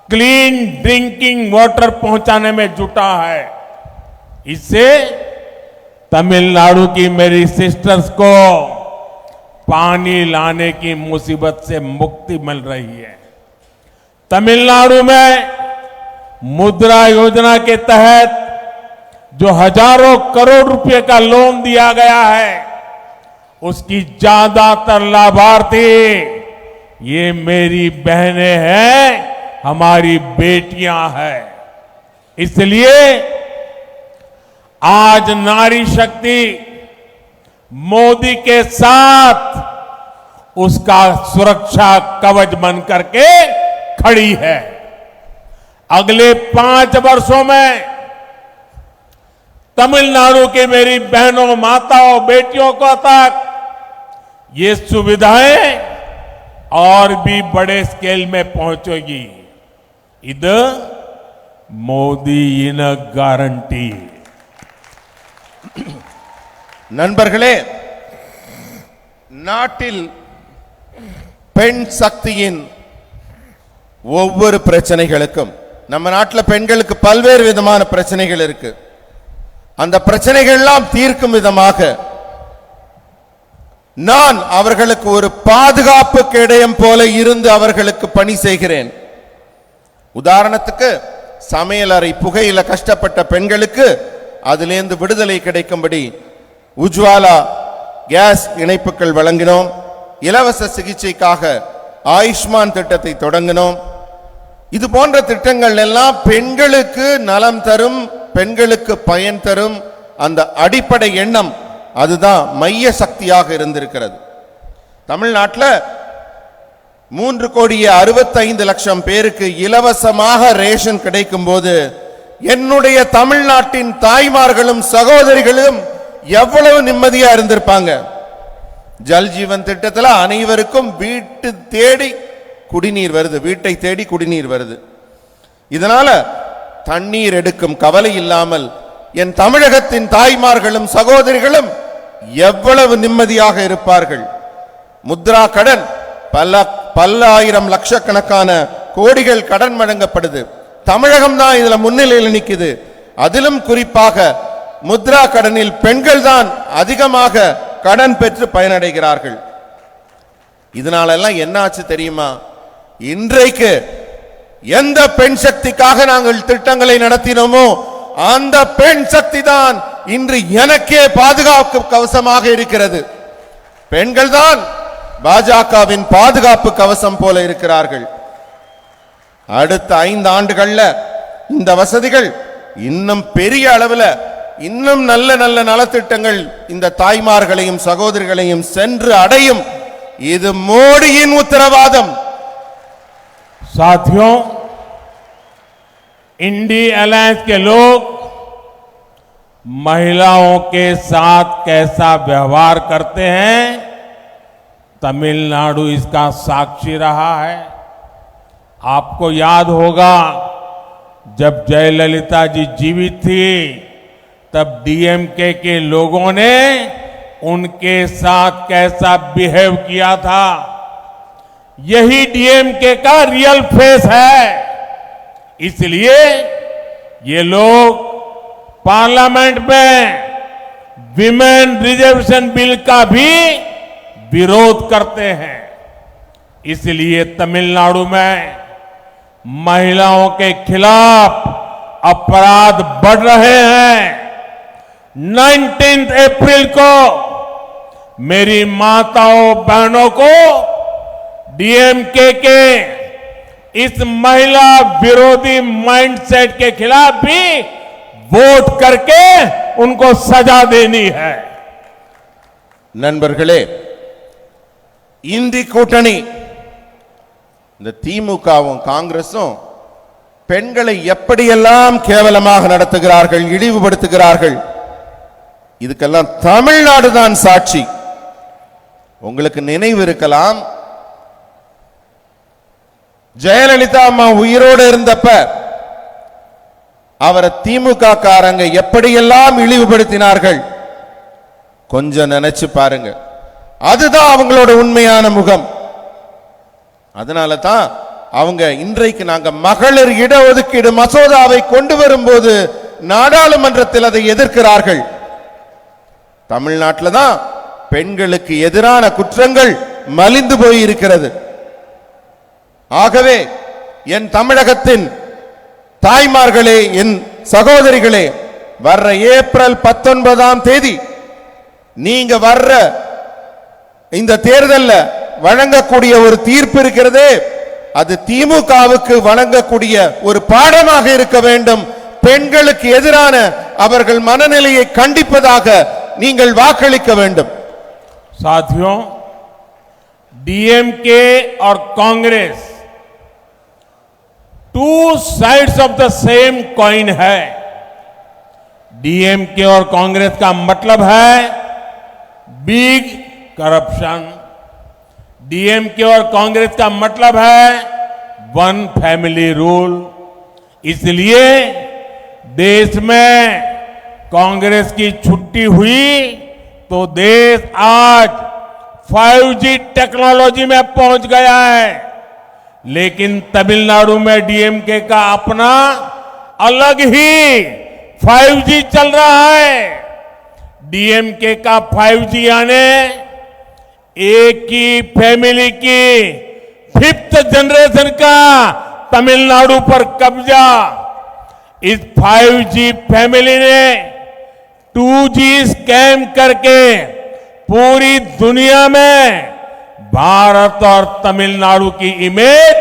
क्लीन ड्रिंकिंग वाटर पहुंचाने में जुटा है। इससे तमिलनाडु की मेरी सिस्टर्स को पानी लाने की मुसीबत से मुक्ति मिल रही है। तमिलनाडु में मुद्रा योजना के तहत जो हजारों करोड़ रुपए का लोन दिया गया है, उसकी ज्यादातर लाभार्थी ये मेरी बहनें हैं, हमारी बेटियां हैं। इसलिए आज नारी शक्ति मोदी के साथ उसका सुरक्षा कवच बन करके खड़ी है। अगले 5 वर्षों में तमिलनाडु की मेरी बहनों, माताओं, बेटियों को तक ये सुविधाएं और भी बड़े स्केल में पहुंचेगी। इद मोदी इन गारंटी। நண்பர்களே, நாட்டில் பெண் சக்தியின் ஒவ்வொரு பிரச்சனைகளுக்கும், நம்ம நாட்டில் பெண்களுக்கு பல்வேறு விதமான பிரச்சனைகள் இருக்கு. அந்த பிரச்சனைகள் எல்லாம் தீர்க்கும் விதமாக நான் அவர்களுக்கு ஒரு பாதுகாப்பு கேடயம் போல இருந்து அவர்களுக்கு பணி செய்கிறேன். உதாரணத்துக்கு சமையலறை புகையில கஷ்டப்பட்ட பெண்களுக்கு அதிலிருந்து விடுதலை கிடைக்கும்படி உஜ்வாலா கேஸ் இணைப்புகள் வழங்கினோம். இலவச சிகிச்சைக்காக ஆயுஷ்மான் திட்டத்தை தொடங்கினோம். இது போன்ற திட்டங்கள் எல்லாம் பெண்களுக்கு நலம் தரும், பெண்களுக்கு பயன் தரும். அந்த அடிப்படை எண்ணம் அதுதான் மைய சக்தியாக இருந்திருக்கிறது. தமிழ்நாட்டில் 3,65,00,000 பேருக்கு இலவசமாக ரேஷன் கிடைக்கும் போது என்னுடைய தமிழ்நாட்டின் தாய்மார்களும் சகோதரிகளும் எவ்வளவு நிம்மதியா இருந்திருப்பாங்க. ஜல் ஜீவன் திட்டத்தில் அனைவருக்கும் வீட்டு தேடி குடிநீர் வருது, வீட்டை தேடி குடிநீர் வருது. இதனால தண்ணீர் எடுக்கும் கவலை இல்லாமல் என் தமிழகத்தின் தாய்மார்களும் சகோதரிகளும் எவ்வளவு நிம்மதியாக இருப்பார்கள். முத்ரா கடன் பல ஆயிரம் லட்சக்கணக்கான கோடிகள் கடன் வழங்கப்படுது. தமிழகம் தான் இதுல முன்னிலையில் நிக்குது. அதிலும் குறிப்பாக முத்ரா கடனில் பெண்கள் தான் அதிகமாக கடன் பெற்று பயனடைகிறார்கள். இதனால எல்லாம் என்ன ஆச்சு தெரியுமா? இன்றைக்கு எந்த பெண் சக்திக்காக நாங்கள் திட்டங்களை நடத்தினோமோ அந்த பெண் சக்தி தான் இன்று எனக்கே பாதுகாப்பு கவசமாக இருக்கிறது. பெண்கள் தான் பாஜகவின் பாதுகாப்பு கவசம் போல இருக்கிறார்கள். அடுத்த 5 ஆண்டுகள்ல இந்த வசதிகள் இன்னும் பெரிய அளவில் இன்னும் நல்ல நல்ல நலத்திட்டங்கள் இந்த தாய்மார்களையும் சகோதரிகளையும் சென்று அடையும். இது மோடியின் உத்தரவாதம். साथियों, इंडी अलायंस के लोग महिलाओं के साथ कैसा व्यवहार करते हैं, तमिलनाडु इसका साक्षी रहा है। आपको याद होगा जब जयललिता जी जीवित थी तब डीएमके के लोगों ने उनके साथ कैसा बिहेव किया था। यही डीएमके का रियल फेस है। इसलिए ये लोग पार्लियामेंट में विमेन रिजर्वेशन बिल का भी विरोध करते हैं। इसलिए तमिलनाडु में महिलाओं के खिलाफ अपराध बढ़ रहे हैं। 19 अप्रैल को मेरी माताओं बहनों को डीएमके के इस महिला विरोधी माइंडसेट के खिलाफ भी वोट करके उनको सजा देनी है। நண்பர்களே, இந்தி கூட்டணி இந்த திமுகவும் காங்கிரசும் பெண்களை எப்படியெல்லாம் கேவலமாக நடத்துகிறார்கள், இழிவுபடுத்துகிறார்கள். இதுக்கெல்லாம் தமிழ்நாடு தான் சாட்சி. உங்களுக்கு நினைவு இருக்கலாம், ஜெயலலிதா அம்மா உயிரோடு இருந்தப்ப அவரை திமுக காரங்க எப்படியெல்லாம் இழிவுபடுத்தினார்கள். கொஞ்சம் நினைச்சு பாருங்க. அதுதான் அவங்களோட உண்மையான முகம். அதனால தான் அவங்க இன்றைக்கு நாங்க மகளிர் இடஒதுக்கீடு மசோதாவை கொண்டு வரும்போது நாடாளுமன்றத்தில் அதை எதிர்க்கிறார்கள். தமிழ்நாட்டில் தான் பெண்களுக்கு எதிரான குற்றங்கள் மலிந்து போய் இருக்கிறது. ஆகவே என் தமிழகத்தின் தாய்மார்களே, என் சகோதரிகளே, வர்ற ஏப்ரல் 19ஆம் தேதி நீங்க வர்ற இந்த தேர்தலில் வழங்கக்கூடிய ஒரு தீர்ப்பு இருக்கிறதே, அது திமுகவுக்கு வழங்கக்கூடிய ஒரு பாடமாக இருக்க வேண்டும். பெண்களுக்கு எதிரான அவர்கள் மனநிலையை கண்டிப்பதாக நீங்கள் வாக்களிக்க வேண்டும். साथियों, डीएमके और Congress two sides of the same coin है। डीएमके और कांग्रेस का मतलब है बिग करप्शन। डीएमके और कांग्रेस का मतलब है वन फैमिली रूल। इसलिए देश में कांग्रेस की छुट्टी हुई तो देश आज 5G टेक्नोलॉजी में पहुंच गया है। लेकिन तमिलनाडु में डीएमके का अपना अलग ही 5G चल रहा है। डीएमके का 5G यानी एक ही फैमिली की 5th जनरेशन का तमिलनाडु पर कब्जा। इस 5G फैमिली ने 2G स्कैम करके पूरी दुनिया में भारत और तमिलनाडु की इमेज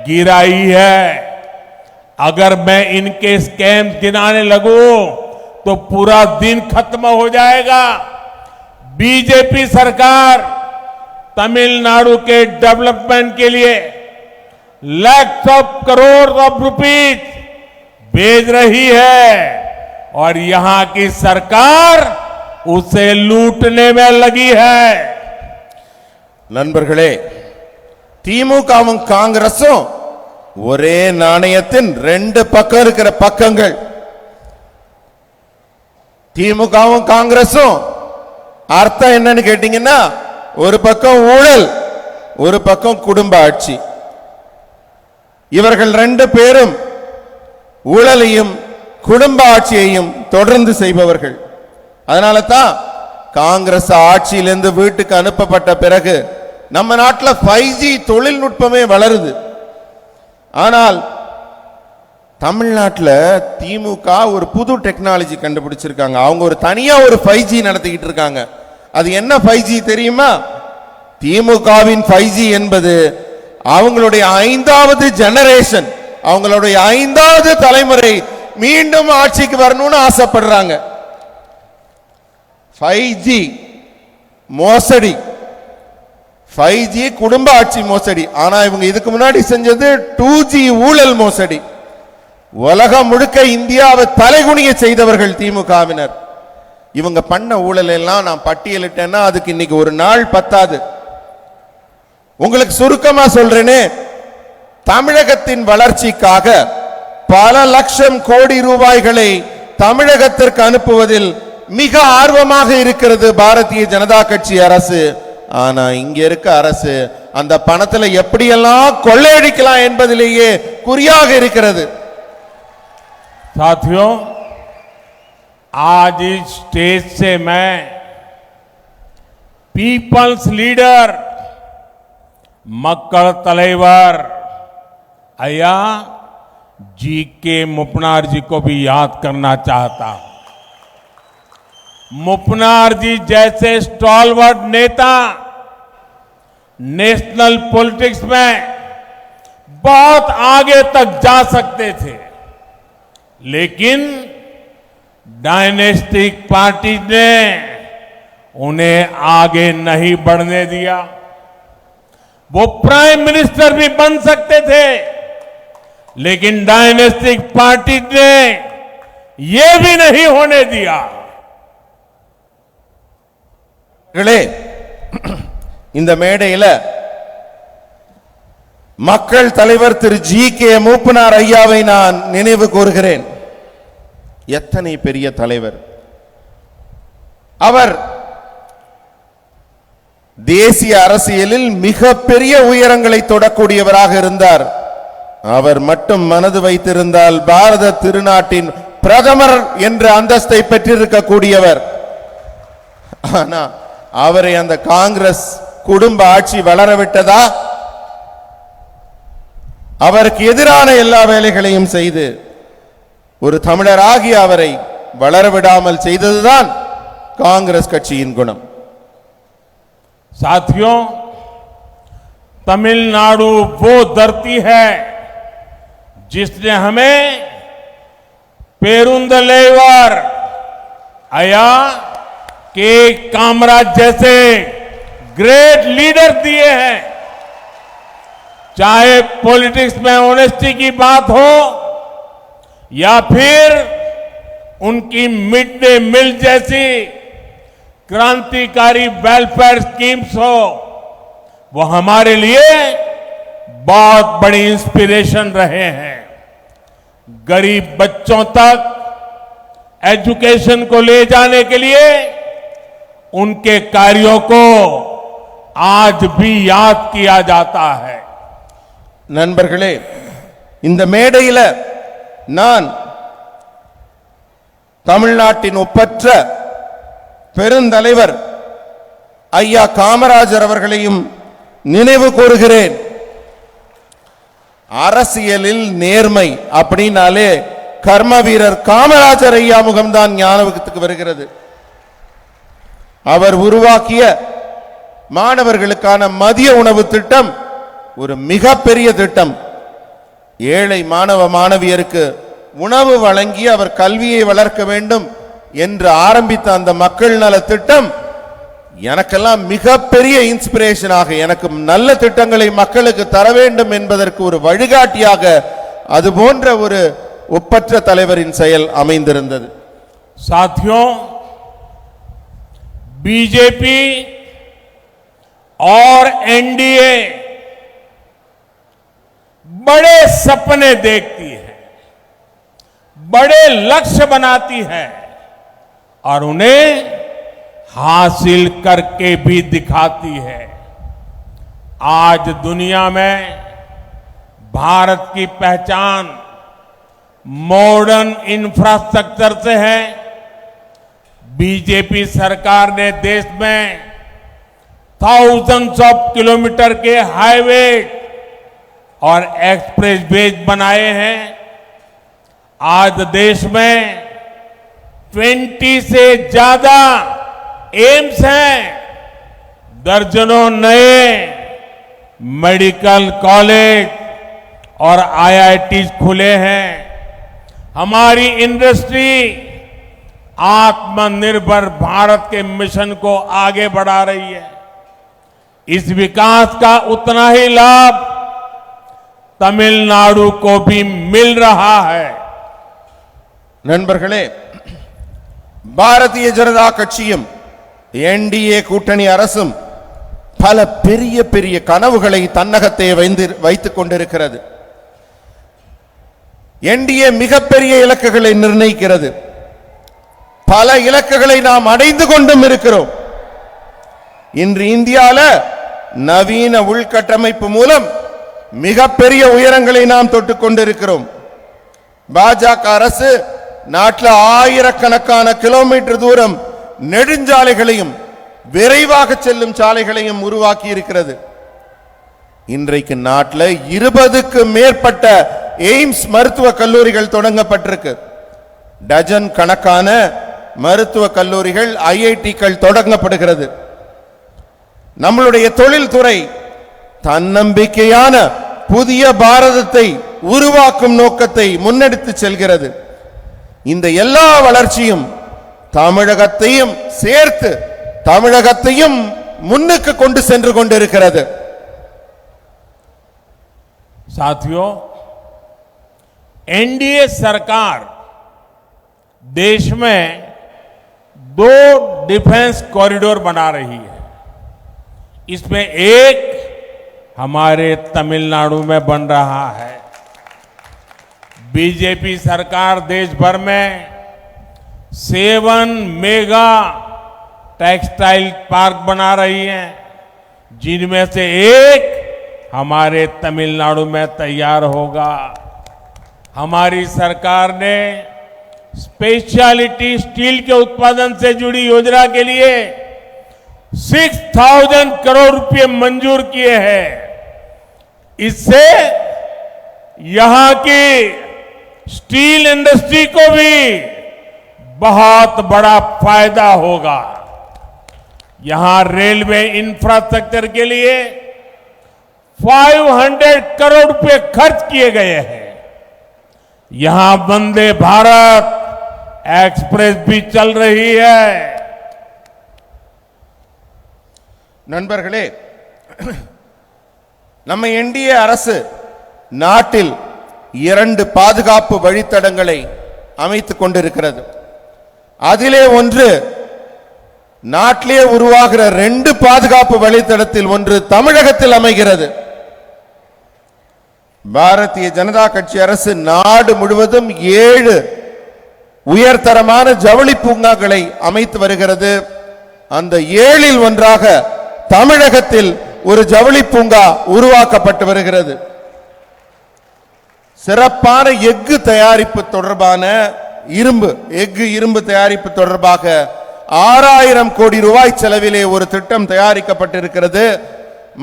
गिराई है। अगर मैं इनके स्कैम गिनाने लगूं तो पूरा दिन खत्म हो जाएगा। बीजेपी सरकार तमिलनाडु के डेवलपमेंट के लिए lakhs of crore of rupees भेज रही है और यहां की सरकार उसे लूटने में लगी है। நண்பர்களே, திமுகவும் காங்கிரசும் ஒரே நாணயத்தின் 2 பக்கம் இருக்கிற பக்கங்கள். திமுகவும் காங்கிரசும் அர்த்தம் என்னன்னு கேட்டீங்கன்னா, ஒரு பக்கம் ஊழல், ஒரு பக்கம் குடும்ப ஆட்சி. இவர்கள் ரெண்டு பேரும் ஊழலையும் குடும்ப ஆட்சியையும் தொடர்ந்து செய்பவர்கள். அதனால தான் காங்கிரஸ் ஆட்சியிலிருந்து வீட்டுக்கு அனுப்பப்பட்ட பிறகு நம்ம நாட்டில் 5G தொழில்நுட்பமே வளருது. ஆனால் தமிழ்நாட்டில் திமுக ஒரு புது டெக்னாலஜி கண்டுபிடிச்சிருக்காங்க. அவங்க ஒரு தனியா ஒரு 5G நடத்திக்கிட்டு இருக்காங்க. அது என்ன 5G தெரியுமா? திமுகவின் 5G என்பது அவங்களுடைய 5வது ஜெனரேஷன், அவங்களுடைய 5வது தலைமுறை மீண்டும் ஆட்சிக்கு வரணும்னு ஆசைப்படுறாங்க. 5G மோசடி, 5G குடும்ப ஆட்சி மோசடி. ஆனா இவங்க இதுக்கு முன்னாடி செஞ்சது 2G ஊழல் மோசடி. உலகம் முழுக்க இந்தியாவை தலைகுனிய செய்தவர்கள் திமுகவினர். இவங்க பண்ண ஊழல் எல்லாம் நான் பட்டியலிட்டேன்னா அதுக்கு இன்னைக்கு ஒரு நாள் பத்தாது. உங்களுக்கு சுருக்கமா சொல்றேனே, தமிழகத்தின் வளர்ச்சிக்காக பல லட்சம் கோடி ரூபாய்களை தமிழகத்திற்கு அனுப்புவதில் மிக ஆர்வமாக இருக்கிறது பாரதிய ஜனதா கட்சி அரசு. ஆனா இங்க இருக்க அரசு அந்த பணத்துல எப்படியெல்லாம் கொள்ளையடிக்கலாம் என்பதிலேயே குறியாக இருக்கிறது. साथियों, आज इस स्टेज से मैं पीपल्स लीडर मक्कड़ तलेवर अय्या जी.के. मुपनार जी को भी याद करना चाहता हूं. मुपनार जी जैसे स्टॉलवर्ड नेता नेशनल पॉलिटिक्स में बहुत आगे तक जा सकते थे, लेकिन डायनेस्टिक पार्टी ने उन्हें आगे नहीं बढ़ने दिया. वो प्राइम मिनिस्टर भी बन सकते थे, लेकिन डायनेस्टिक पार्टी ने ये भी नहीं होने दिया. இந்த மேடையில் மக்கள் தலைவர் திரு ஜி.கே. மூப்பனார் ஐயாவை நான் நினைவு கூறுகிறேன். எத்தனை பெரிய தலைவர் அவர்! தேசிய அரசியலில் மிகப்பெரிய உயரங்களை தொடக்கூடியவராக இருந்தார். அவர் மட்டும் மனது வைத்திருந்தால் பாரத திருநாட்டின் பிரதமர் என்ற அந்தஸ்தை பெற்றிருக்கக்கூடியவர். ஆனா அவரை அந்த காங்கிரஸ் குடும்ப ஆட்சி வளரவிட்டதா? அவருக்கு எதிரான எல்லா வேலைகளையும் செய்து ஒரு தமிழராகி அவரை வளரவிடாமல் செய்ததுதான் காங்கிரஸ் கட்சியின் குணம். साथियों, तमिलनाडु वो धरती है जिसने हमें पेरुंदलेवर अया के कामराज जैसे ग्रेट लीडर दिए हैं. चाहे पॉलिटिक्स में ऑनेस्टी की बात हो या फिर उनकी मिड डे मील जैसी क्रांतिकारी वेलफेयर स्कीम्स हो, वो हमारे लिए बहुत बड़ी इंस्पिरेशन रहे हैं. गरीब बच्चों तक एजुकेशन को ले जाने के लिए उनके कार्यों को आज भी याद किया जाता है. நண்பர்களே, இந்த மேடையில் நான் தமிழ்நாட்டின் ஒப்பற்ற பெருந்தலைவர் ஐயா காமராஜர் அவர்களையும் நினைவு கூறுகிறேன். அரசியலில் நேர்மை அப்படினாலே கர்ம வீரர் காமராஜர் ஐயா முகம்தான் ஞாபகத்துக்கு வருகிறது. அவர் உருவாக்கிய மாணவர்களுக்கான மதிய உணவு திட்டம் ஒரு மிகப்பெரிய திட்டம். ஏழை மாணவ மாணவியருக்கு உணவு வழங்கி அவர் கல்வியை வளர்க்க வேண்டும் என்று ஆரம்பித்த அந்த மக்கள் நல திட்டம் எனக்கெல்லாம் மிகப்பெரிய இன்ஸ்பிரேஷனாக, எனக்கு நல்ல திட்டங்களை மக்களுக்கு தர வேண்டும் என்பதற்கு ஒரு வழிகாட்டியாக அது போன்ற ஒரு ஒப்பற்ற தலைவரின் செயல் அமைந்திருந்தது. साथियों, बीजेपी और एनडीए बड़े सपने देखती है, बड़े लक्ष्य बनाती है और उन्हें हासिल करके भी दिखाती है। आज दुनिया में भारत की पहचान मॉडर्न इंफ्रास्ट्रक्चर से है। बीजेपी सरकार ने देश में थाउजेंड्स ऑफ किलोमीटर के हाईवे और एक्सप्रेसवेज बनाए हैं। आज देश में 20 से ज्यादा एम्स हैं, दर्जनों नए मेडिकल कॉलेज और आईआईटी खुले हैं। हमारी इंडस्ट्री आत्मनिर्भर भारत के मिशन को आगे बढ़ा रही है। इस विकास का उतना ही लाभ तमिलनाडु को भी मिल रहा है। நண்பர்களே, பாரதிய ஜனதா கட்சியும் என்டிஏ கூட்டணி அரசும் பல பெரிய பெரிய கனவுகளை தன்னகத்தே வைத்துக் கொண்டிருக்கிறது. என்டிஏ மிகப்பெரிய இலக்குகளை நிர்ணயிக்கிறது. பல இலக்குகளை நாம் அடைந்து கொண்டும் இருக்கிறோம். இன்று இந்தியால நவீன உள்கட்டமைப்பு மூலம் மிகப்பெரிய உயரங்களை நாம் தொட்டுக் கொண்டிருக்கிறோம். பாஜக அரசு நாட்டில் ஆயிரக்கணக்கான கிலோமீட்டர் தூரம் நெடுஞ்சாலைகளையும் விரைவாக செல்லும் சாலைகளையும் உருவாக்கி இருக்கிறது. இன்றைக்கு நாட்டில் 20க்கு மேற்பட்ட எய்ம்ஸ் மருத்துவ கல்லூரிகள் தொடங்கப்பட்டிருக்கு. டஜன் கணக்கான மருத்துவ கல்லூரிகள் ஐஐடிக்கள் தொடங்கப்படுகிறது. நம்மளுடைய தொழில்துறை தன்னம்பிக்கையான புதிய பாரதத்தை உருவாக்கும் நோக்கத்தை முன்னெடுத்து செல்கிறது. இந்த எல்லா வளர்ச்சியும் தமிழகத்தையும் சேர்த்து தமிழகத்தையும் முன்னுக்கு கொண்டு சென்று கொண்டிருக்கிறது. साथियों, एनडीए सरकार देश में 2 डिफेंस कॉरिडोर बना रही है। इसमें एक हमारे तमिलनाडु में बन रहा है। बीजेपी सरकार देश भर में 7 मेगा टेक्सटाइल पार्क बना रही है, जिनमें से एक हमारे तमिलनाडु में तैयार होगा। हमारी सरकार ने स्पेशलिटी स्टील के उत्पादन से जुड़ी योजना के लिए 6,000 करोड़ रुपए मंजूर किए हैं। इससे यहां की स्टील इंडस्ट्री को भी बहुत बड़ा फायदा होगा। यहां रेलवे इंफ्रास्ट्रक्चर के लिए 500 करोड़ रुपए खर्च किए गए हैं। यहां वंदे भारत एक्सप्रेस भी चल रही है। நண்பர்களே, நம்ம என்டிஏ அரசு நாட்டில் 2 பாதுகாப்பு வழித்தடங்களை அமைத்துக் கொண்டிருக்கிறது. அதிலே ஒன்று நாட்டிலே உருவாகிற 2 பாதுகாப்பு வழித்தடத்தில் ஒன்று தமிழகத்தில் அமைகிறது. பாரதிய ஜனதா கட்சி அரசு நாடு முழுவதும் 7 உயர்தரமான ஜவுளி பூங்காக்களை அமைத்து வருகிறது. அந்த 7இல் ஒன்றாக தமிழகத்தில் ஒரு ஜவுளி பூங்கா உருவாக்கப்பட்டு வருகிறது. சிறப்பான எஃகு தயாரிப்பு தொடர்பான இரும்பு தயாரிப்பு தொடர்பாக 6000 கோடி ரூபாய் செலவிலே ஒரு திட்டம் தயாரிக்கப்பட்டிருக்கிறது.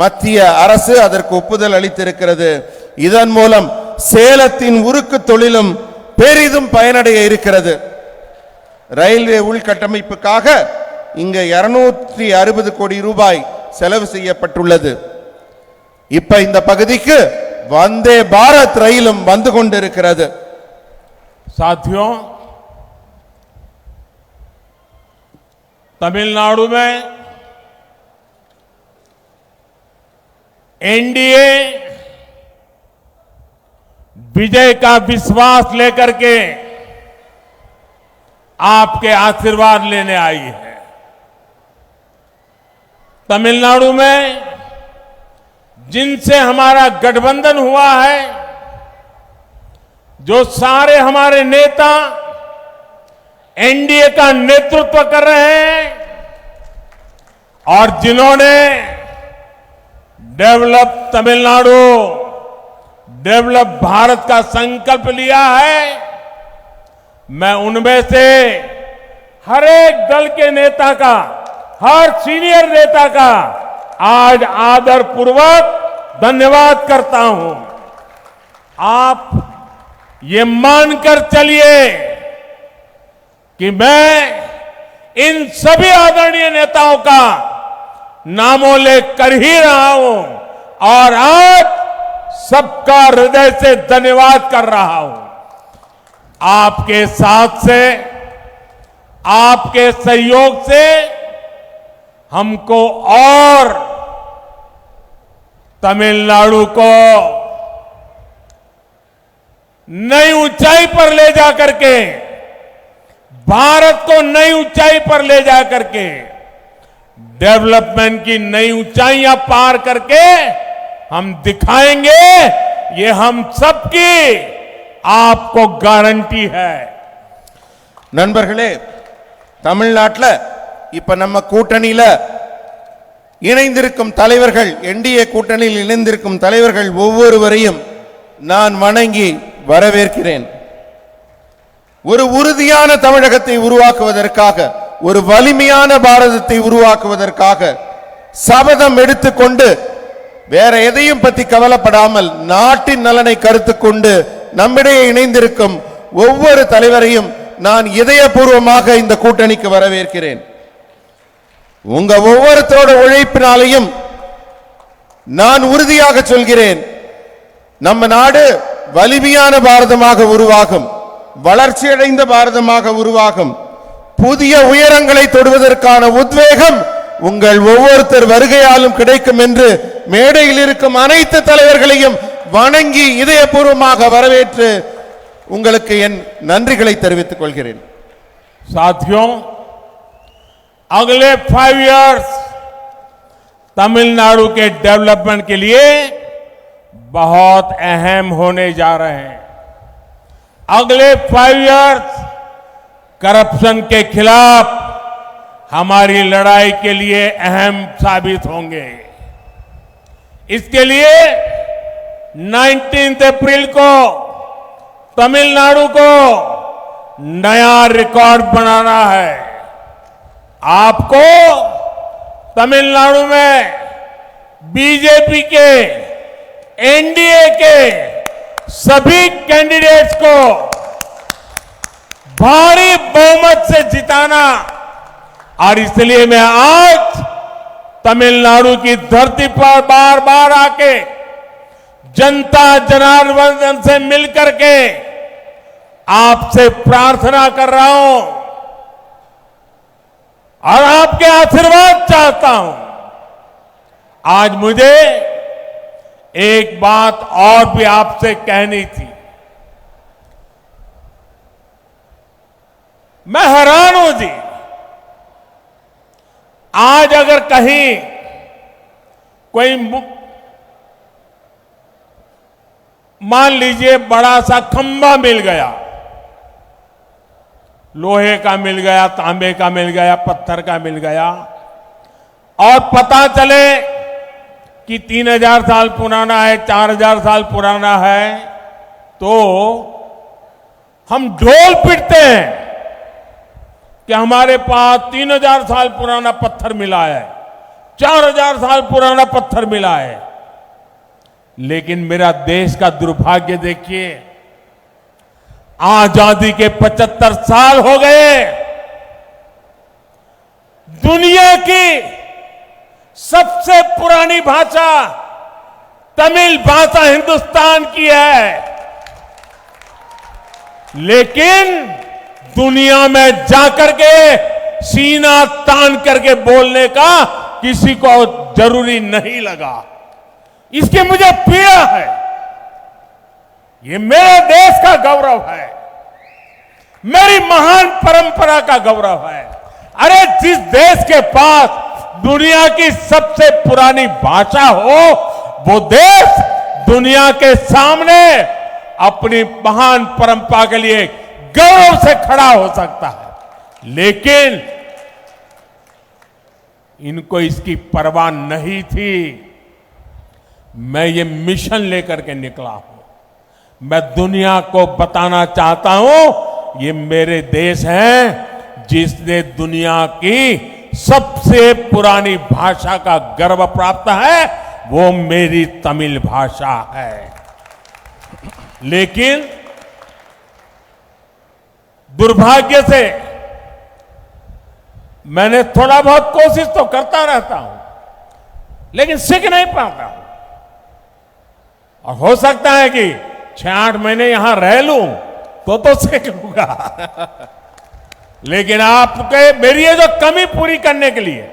மத்திய அரசு அதற்கு ஒப்புதல் அளித்திருக்கிறது. இதன் மூலம் சேலத்தின் உருக்கு தொழிலும் பெரிதும் பயனடைய இருக்கிறது. ரயில்வே உள்கட்டமைப்புக்காக இங்க 260 கோடி ரூபாய் செலவு செய்யப்பட்டுள்ளது. இப்ப இந்த பகுதிக்கு வந்தே பாரத் ரயிலும் வந்து கொண்டிருக்கிறது. साथियों, तमिलनाडु में एनडीए विजय का विश्वास लेकर के आपके आशीर्वाद लेने आई है। तमिलनाडु में जिनसे हमारा गठबंधन हुआ है, जो सारे हमारे नेता एनडीए का नेतृत्व कर रहे हैं, और जिन्होंने डेवलप तमिलनाडु, डेवलप भारत का संकल्प लिया है, मैं उनमें से हर एक दल के नेता का, हर सीनियर नेता का आज आदर पूर्वक धन्यवाद करता हूं। आप ये मानकर चलिए कि मैं इन सभी आदरणीय नेताओं का नामोल्लेख कर ही रहा हूं और आज सबका हृदय से धन्यवाद कर रहा हूं। आपके साथ से, आपके सहयोग से हमको और तमिलनाडु को नई ऊंचाई पर ले जाकर के, भारत को नई ऊंचाई पर ले जाकर के, डेवलपमेंट की नई ऊंचाइयां पार करके हम दिखाएंगे। ये हम सबकी आपको गारंटी है। நண்பர்களே, தமிழ்நாட்டில் இப்ப நம்ம கூட்டணியில இணைந்திருக்கும் தலைவர்கள், என்டிஏ கூட்டணியில் இணைந்திருக்கும் தலைவர்கள் ஒவ்வொருவரையும் நான் வணங்கி வரவேற்கிறேன். ஒரு உறுதியான தமிழகத்தை உருவாக்குவதற்காக, ஒரு வலிமையான பாரதத்தை உருவாக்குவதற்காக சபதம் எடுத்துக்கொண்டு வேற எதையும் பத்தி கவலைப்படாமல் நாட்டின் நலனை கருத்துக் கொண்டு நம்மிடையே இணைந்திருக்கும் ஒவ்வொரு தலைவரையும் நான் இதயபூர்வமாக இந்த கூட்டணிக்கு வரவேற்கிறேன். உங்க ஒவ்வொருத்தரோட உழைப்பினாலையும் நான் உறுதியாக சொல்கிறேன், நம்ம நாடு வலிமையான பாரதமாக உருவாகும், வளர்ச்சியடைந்த பாரதமாக உருவாகும். புதிய உயரங்களை தொடுவதற்கான உத்வேகம் உங்கள் ஒவ்வொருத்தர் வருகையாலும் கிடைக்கும் என்று மேடையில் இருக்கும் அனைத்து தலைவர்களையும் வணங்கி இதயபூர்வமாக வரவேற்று உங்களுக்கு என் நன்றிகளை தெரிவித்துக் கொள்கிறேன். साथियों, अगले 5 इयर्स तमिलनाडु के डेवलपमेंट के लिए बहुत अहम होने जा रहे हैं। अगले 5 इयर्स करप्शन के खिलाफ हमारी लड़ाई के लिए अहम साबित होंगे। इसके लिए 19 अप्रैल को तमिलनाडु को नया रिकॉर्ड बनाना है। आपको तमिलनाडु में बीजेपी के, एनडीए के सभी कैंडिडेट्स को भारी बहुमत से जिताना, और इसलिए मैं आज तमिलनाडु की धरती पर बार बार आके जनता जनार्दन से मिलकर के आपसे प्रार्थना कर रहा हूं और आपके आशीर्वाद चाहता हूं। आज मुझे एक बात और भी आपसे कहनी थी। मैं हैरान हूं जी, आज अगर कहीं कोई मान लीजिए बड़ा सा खंभा मिल गया, लोहे का मिल गया, तांबे का मिल गया, पत्थर का मिल गया, और पता चले कि 3000 साल पुराना है, 4000 साल पुराना है, तो हम ढोल पीटते हैं कि हमारे पास 3000 साल पुराना पत्थर मिला है, 4000 साल पुराना पत्थर मिला है। लेकिन मेरा देश का दुर्भाग्य देखिए, आजादी के 75 साल हो गए, दुनिया की सबसे पुरानी भाषा तमिल भाषा हिंदुस्तान की है, लेकिन दुनिया में जाकर के सीना तान करके बोलने का किसी को जरूरी नहीं लगा। इसकी मुझे पीड़ा है। ये मेरे देश का गौरव है, मेरी महान परंपरा का गौरव है। अरे जिस देश के पास दुनिया की सबसे पुरानी भाषा हो, वो देश दुनिया के सामने अपनी महान परंपरा के लिए गौरव से खड़ा हो सकता है। लेकिन इनको इसकी परवाह नहीं थी। मैं ये मिशन लेकर के निकला हूं। मैं दुनिया को बताना चाहता हूं ये मेरे देश हैं जिसने दुनिया की सबसे पुरानी भाषा का गर्व प्राप्त है, वो मेरी तमिल भाषा है। लेकिन दुर्भाग्य से मैंने थोड़ा बहुत कोशिश तो करता रहता हूं, लेकिन सीख नहीं पाता हूं। और हो सकता है कि 6-8 महीने यहां रह लूं तो सीख लूंगा। लेकिन आपके मेरी ये जो कमी पूरी करने के लिए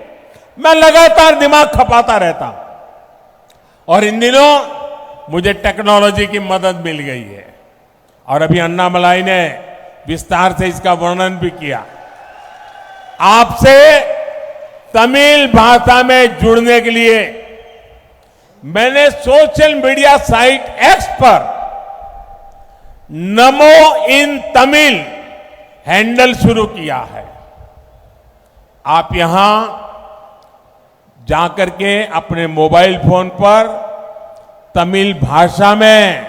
मैं लगातार दिमाग खपाता रहता हूं। और इन दिनों मुझे टेक्नोलॉजी की मदद मिल गई है, और अभी अन्नामलाई ने विस्तार से इसका वर्णन भी किया। आपसे तमिल भाषा में जुड़ने के लिए मैंने सोशल मीडिया साइट एक्स पर नमो इन तमिल हैंडल शुरू किया है। आप यहां जाकर के अपने मोबाइल फोन पर तमिल भाषा में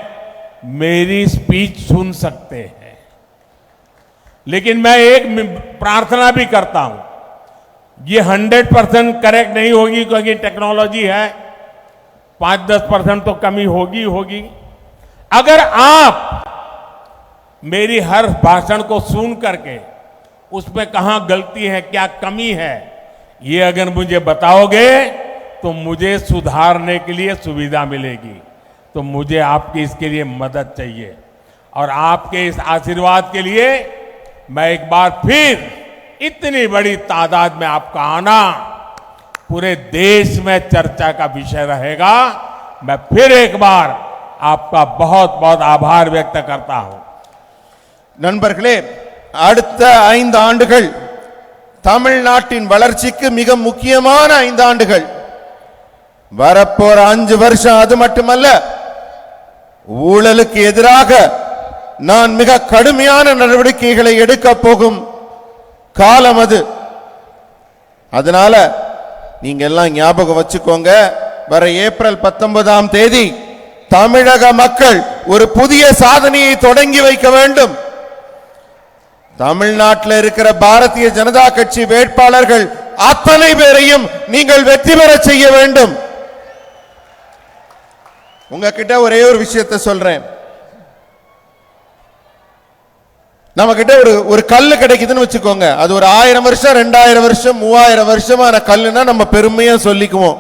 मेरी स्पीच सुन सकते हैं। लेकिन मैं एक प्रार्थना भी करता हूं, ये 100% करेक्ट नहीं होगी क्योंकि टेक्नोलॉजी है, 5-10% तो कमी होगी। अगर आप मेरी हर भाषण को सुन करके उसमें कहां गलती है, क्या कमी है, ये अगर मुझे बताओगे तो मुझे सुधारने के लिए सुविधा मिलेगी। तो मुझे आपकी इसके लिए मदद चाहिए, और आपके इस आशीर्वाद के लिए मैं एक बार फिर इतनी बड़ी तादाद में आपका आना पूरे देश में चर्चा का विषय रहेगा। मैं फिर एक बार आपका बहुत बहुत आभार व्यक्त करता हूं। நண்பர்களே, அடுத்த 5 ஆண்டுகள் தமிழ்நாட்டின் வளர்ச்சிக்கு மிக முக்கியமான 5 ஆண்டுகள். வரப்போற 5 வருஷம் அது மட்டுமல்ல, ஊழலுக்கு எதிராக நான் மிக கடுமையான நடவடிக்கைகளை எடுக்க போகும் காலம் அது. அதனால நீங்க எல்லாம் ஞாபகம் வச்சுக்கோங்க, வர ஏப்ரல் 19ஆம் தேதி தமிழக மக்கள் ஒரு புதிய சாதனையை தொடங்கி வைக்க வேண்டும். தமிழ்நாட்டில் இருக்கிற பாரதிய ஜனதா கட்சி வேட்பாளர்கள் அத்தனை பேரையும் நீங்கள் வெற்றி பெற செய்ய வேண்டும். உங்ககிட்ட ஒரே ஒரு விஷயத்தை சொல்றேன். நம்ம கிட்ட ஒரு கல்லு கிடைக்குதுன்னு வச்சுக்கோங்க, அது ஒரு 1000 வருஷம் 2000 வருஷம் 3000 வருஷமான கல்லுன்னா நம்ம பெருமையா சொல்லிக்குவோம்,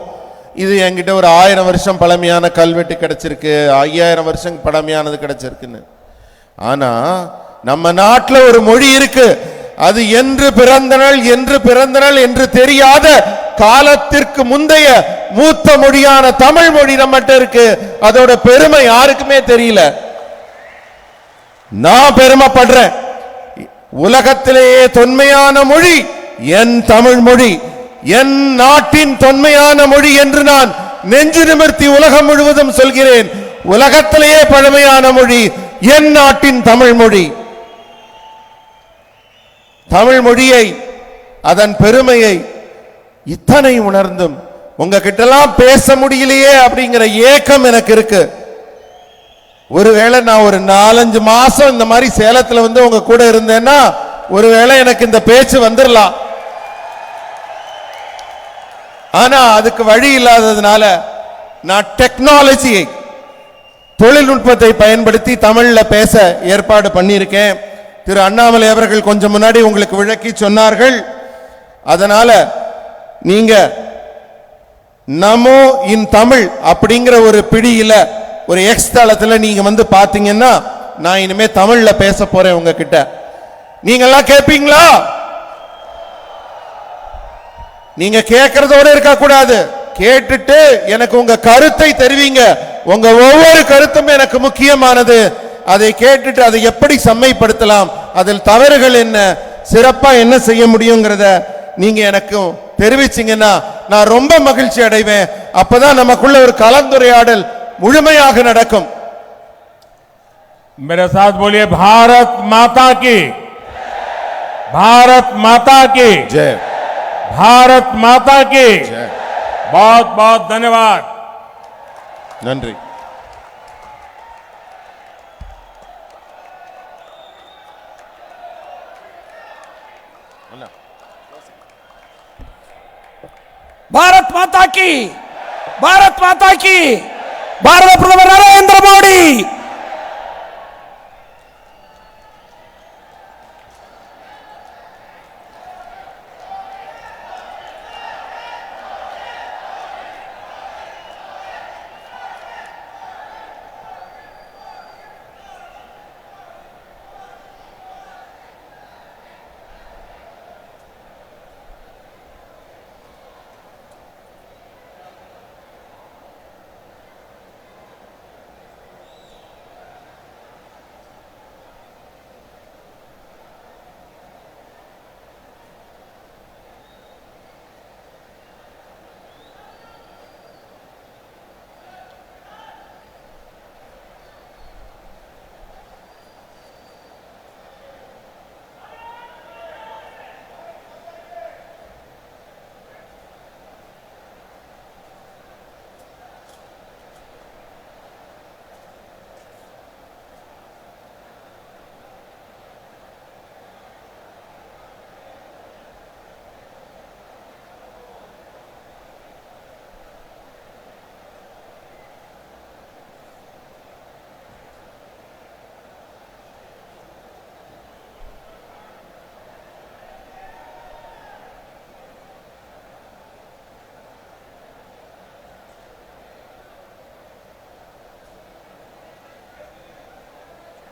இது என்கிட்ட ஒரு 1000 வருஷம் பழமையான கல்வெட்டு கிடைச்சிருக்கு, 5000 வருஷம் பழமையானது கிடைச்சிருக்குன்னு. ஆனா நம்ம நாட்டில் ஒரு மொழி இருக்கு, அது என்று பிறந்தனள் என்று தெரியாத காலத்திற்கு முந்தைய மூத்த மொழியான தமிழ் மொழி நம்மகிட்ட இருக்கு. அதோட பெருமை யாருக்குமே தெரியல. நான் பெருமைப்படுறேன். உலகத்திலேயே தொன்மையான மொழி என் தமிழ் மொழி, என் நாட்டின் தொன்மையான மொழி என்று நான் நெஞ்சு நிமிர்த்தி உலகம் முழுவதும் சொல்கிறேன். உலகத்திலேயே பழமையான மொழி என் நாட்டின் தமிழ் மொழி. தமிழ் மொழியை, அதன் பெருமையை இத்தனை உணர்ந்தும் உங்ககிட்டலாம் பேச முடியலையே அப்படிங்கிற ஏக்கம் எனக்கு இருக்கு. ஒருவேளை நான் ஒரு 4-5 மாசம் இந்த மாதிரி சேலத்துல வந்து உங்க கூட இருந்தேன்னா ஒருவேளை எனக்கு இந்த பேச்சு வந்துடலாம். ஆனா அதுக்கு வழி இல்லாததுனால நான் டெக்னாலஜியை, தொழில்நுட்பத்தை பயன்படுத்தி தமிழ்ல பேச ஏற்பாடு பண்ணியிருக்கேன். திரு அண்ணாமலை அவர்கள் கொஞ்சம் முன்னாடி உங்களுக்கு விளக்கி சொன்னார்கள். அதனால நீங்க நமோ இன் தமிழ் அப்படிங்கிற ஒரு பிடியில ஒரு எக்ஸ் தளத்துல நீங்க வந்து பாத்தீங்கன்னா நான் இனிமே தமிழ்ல பேச போறேன் உங்ககிட்ட. நீங்க எல்லாம் கேட்பீங்களா? நீங்க கேட்கறதோட இருக்க கூடாது, கேட்டுட்டு எனக்கு உங்க கருத்தை தெரிவிங்க. உங்க ஒவ்வொரு கருத்தும் எனக்கு முக்கியமானது. அதை கேட்டுட்டு அதை எப்படி செம்மைப்படுத்தலாம், அதில் தவறுகள் என்ன, சிறப்பா என்ன செய்ய முடியுங்கிறத நீங்க எனக்கு தெரிவிச்சீங்கன்னா நான் ரொம்ப மகிழ்ச்சி அடைவேன். அப்பதான் நமக்குள்ள ஒரு கலந்துரையாடல் முழுமையாக நடக்கும். मेरे साथ बोलिए भारत माता की, भारत माता की जय, भारत माता की जय। बहुत बहुत धन्यवाद। நன்றி. भारत माता की, भारत माता की, भारत प्रदम नरेंद्र मोदी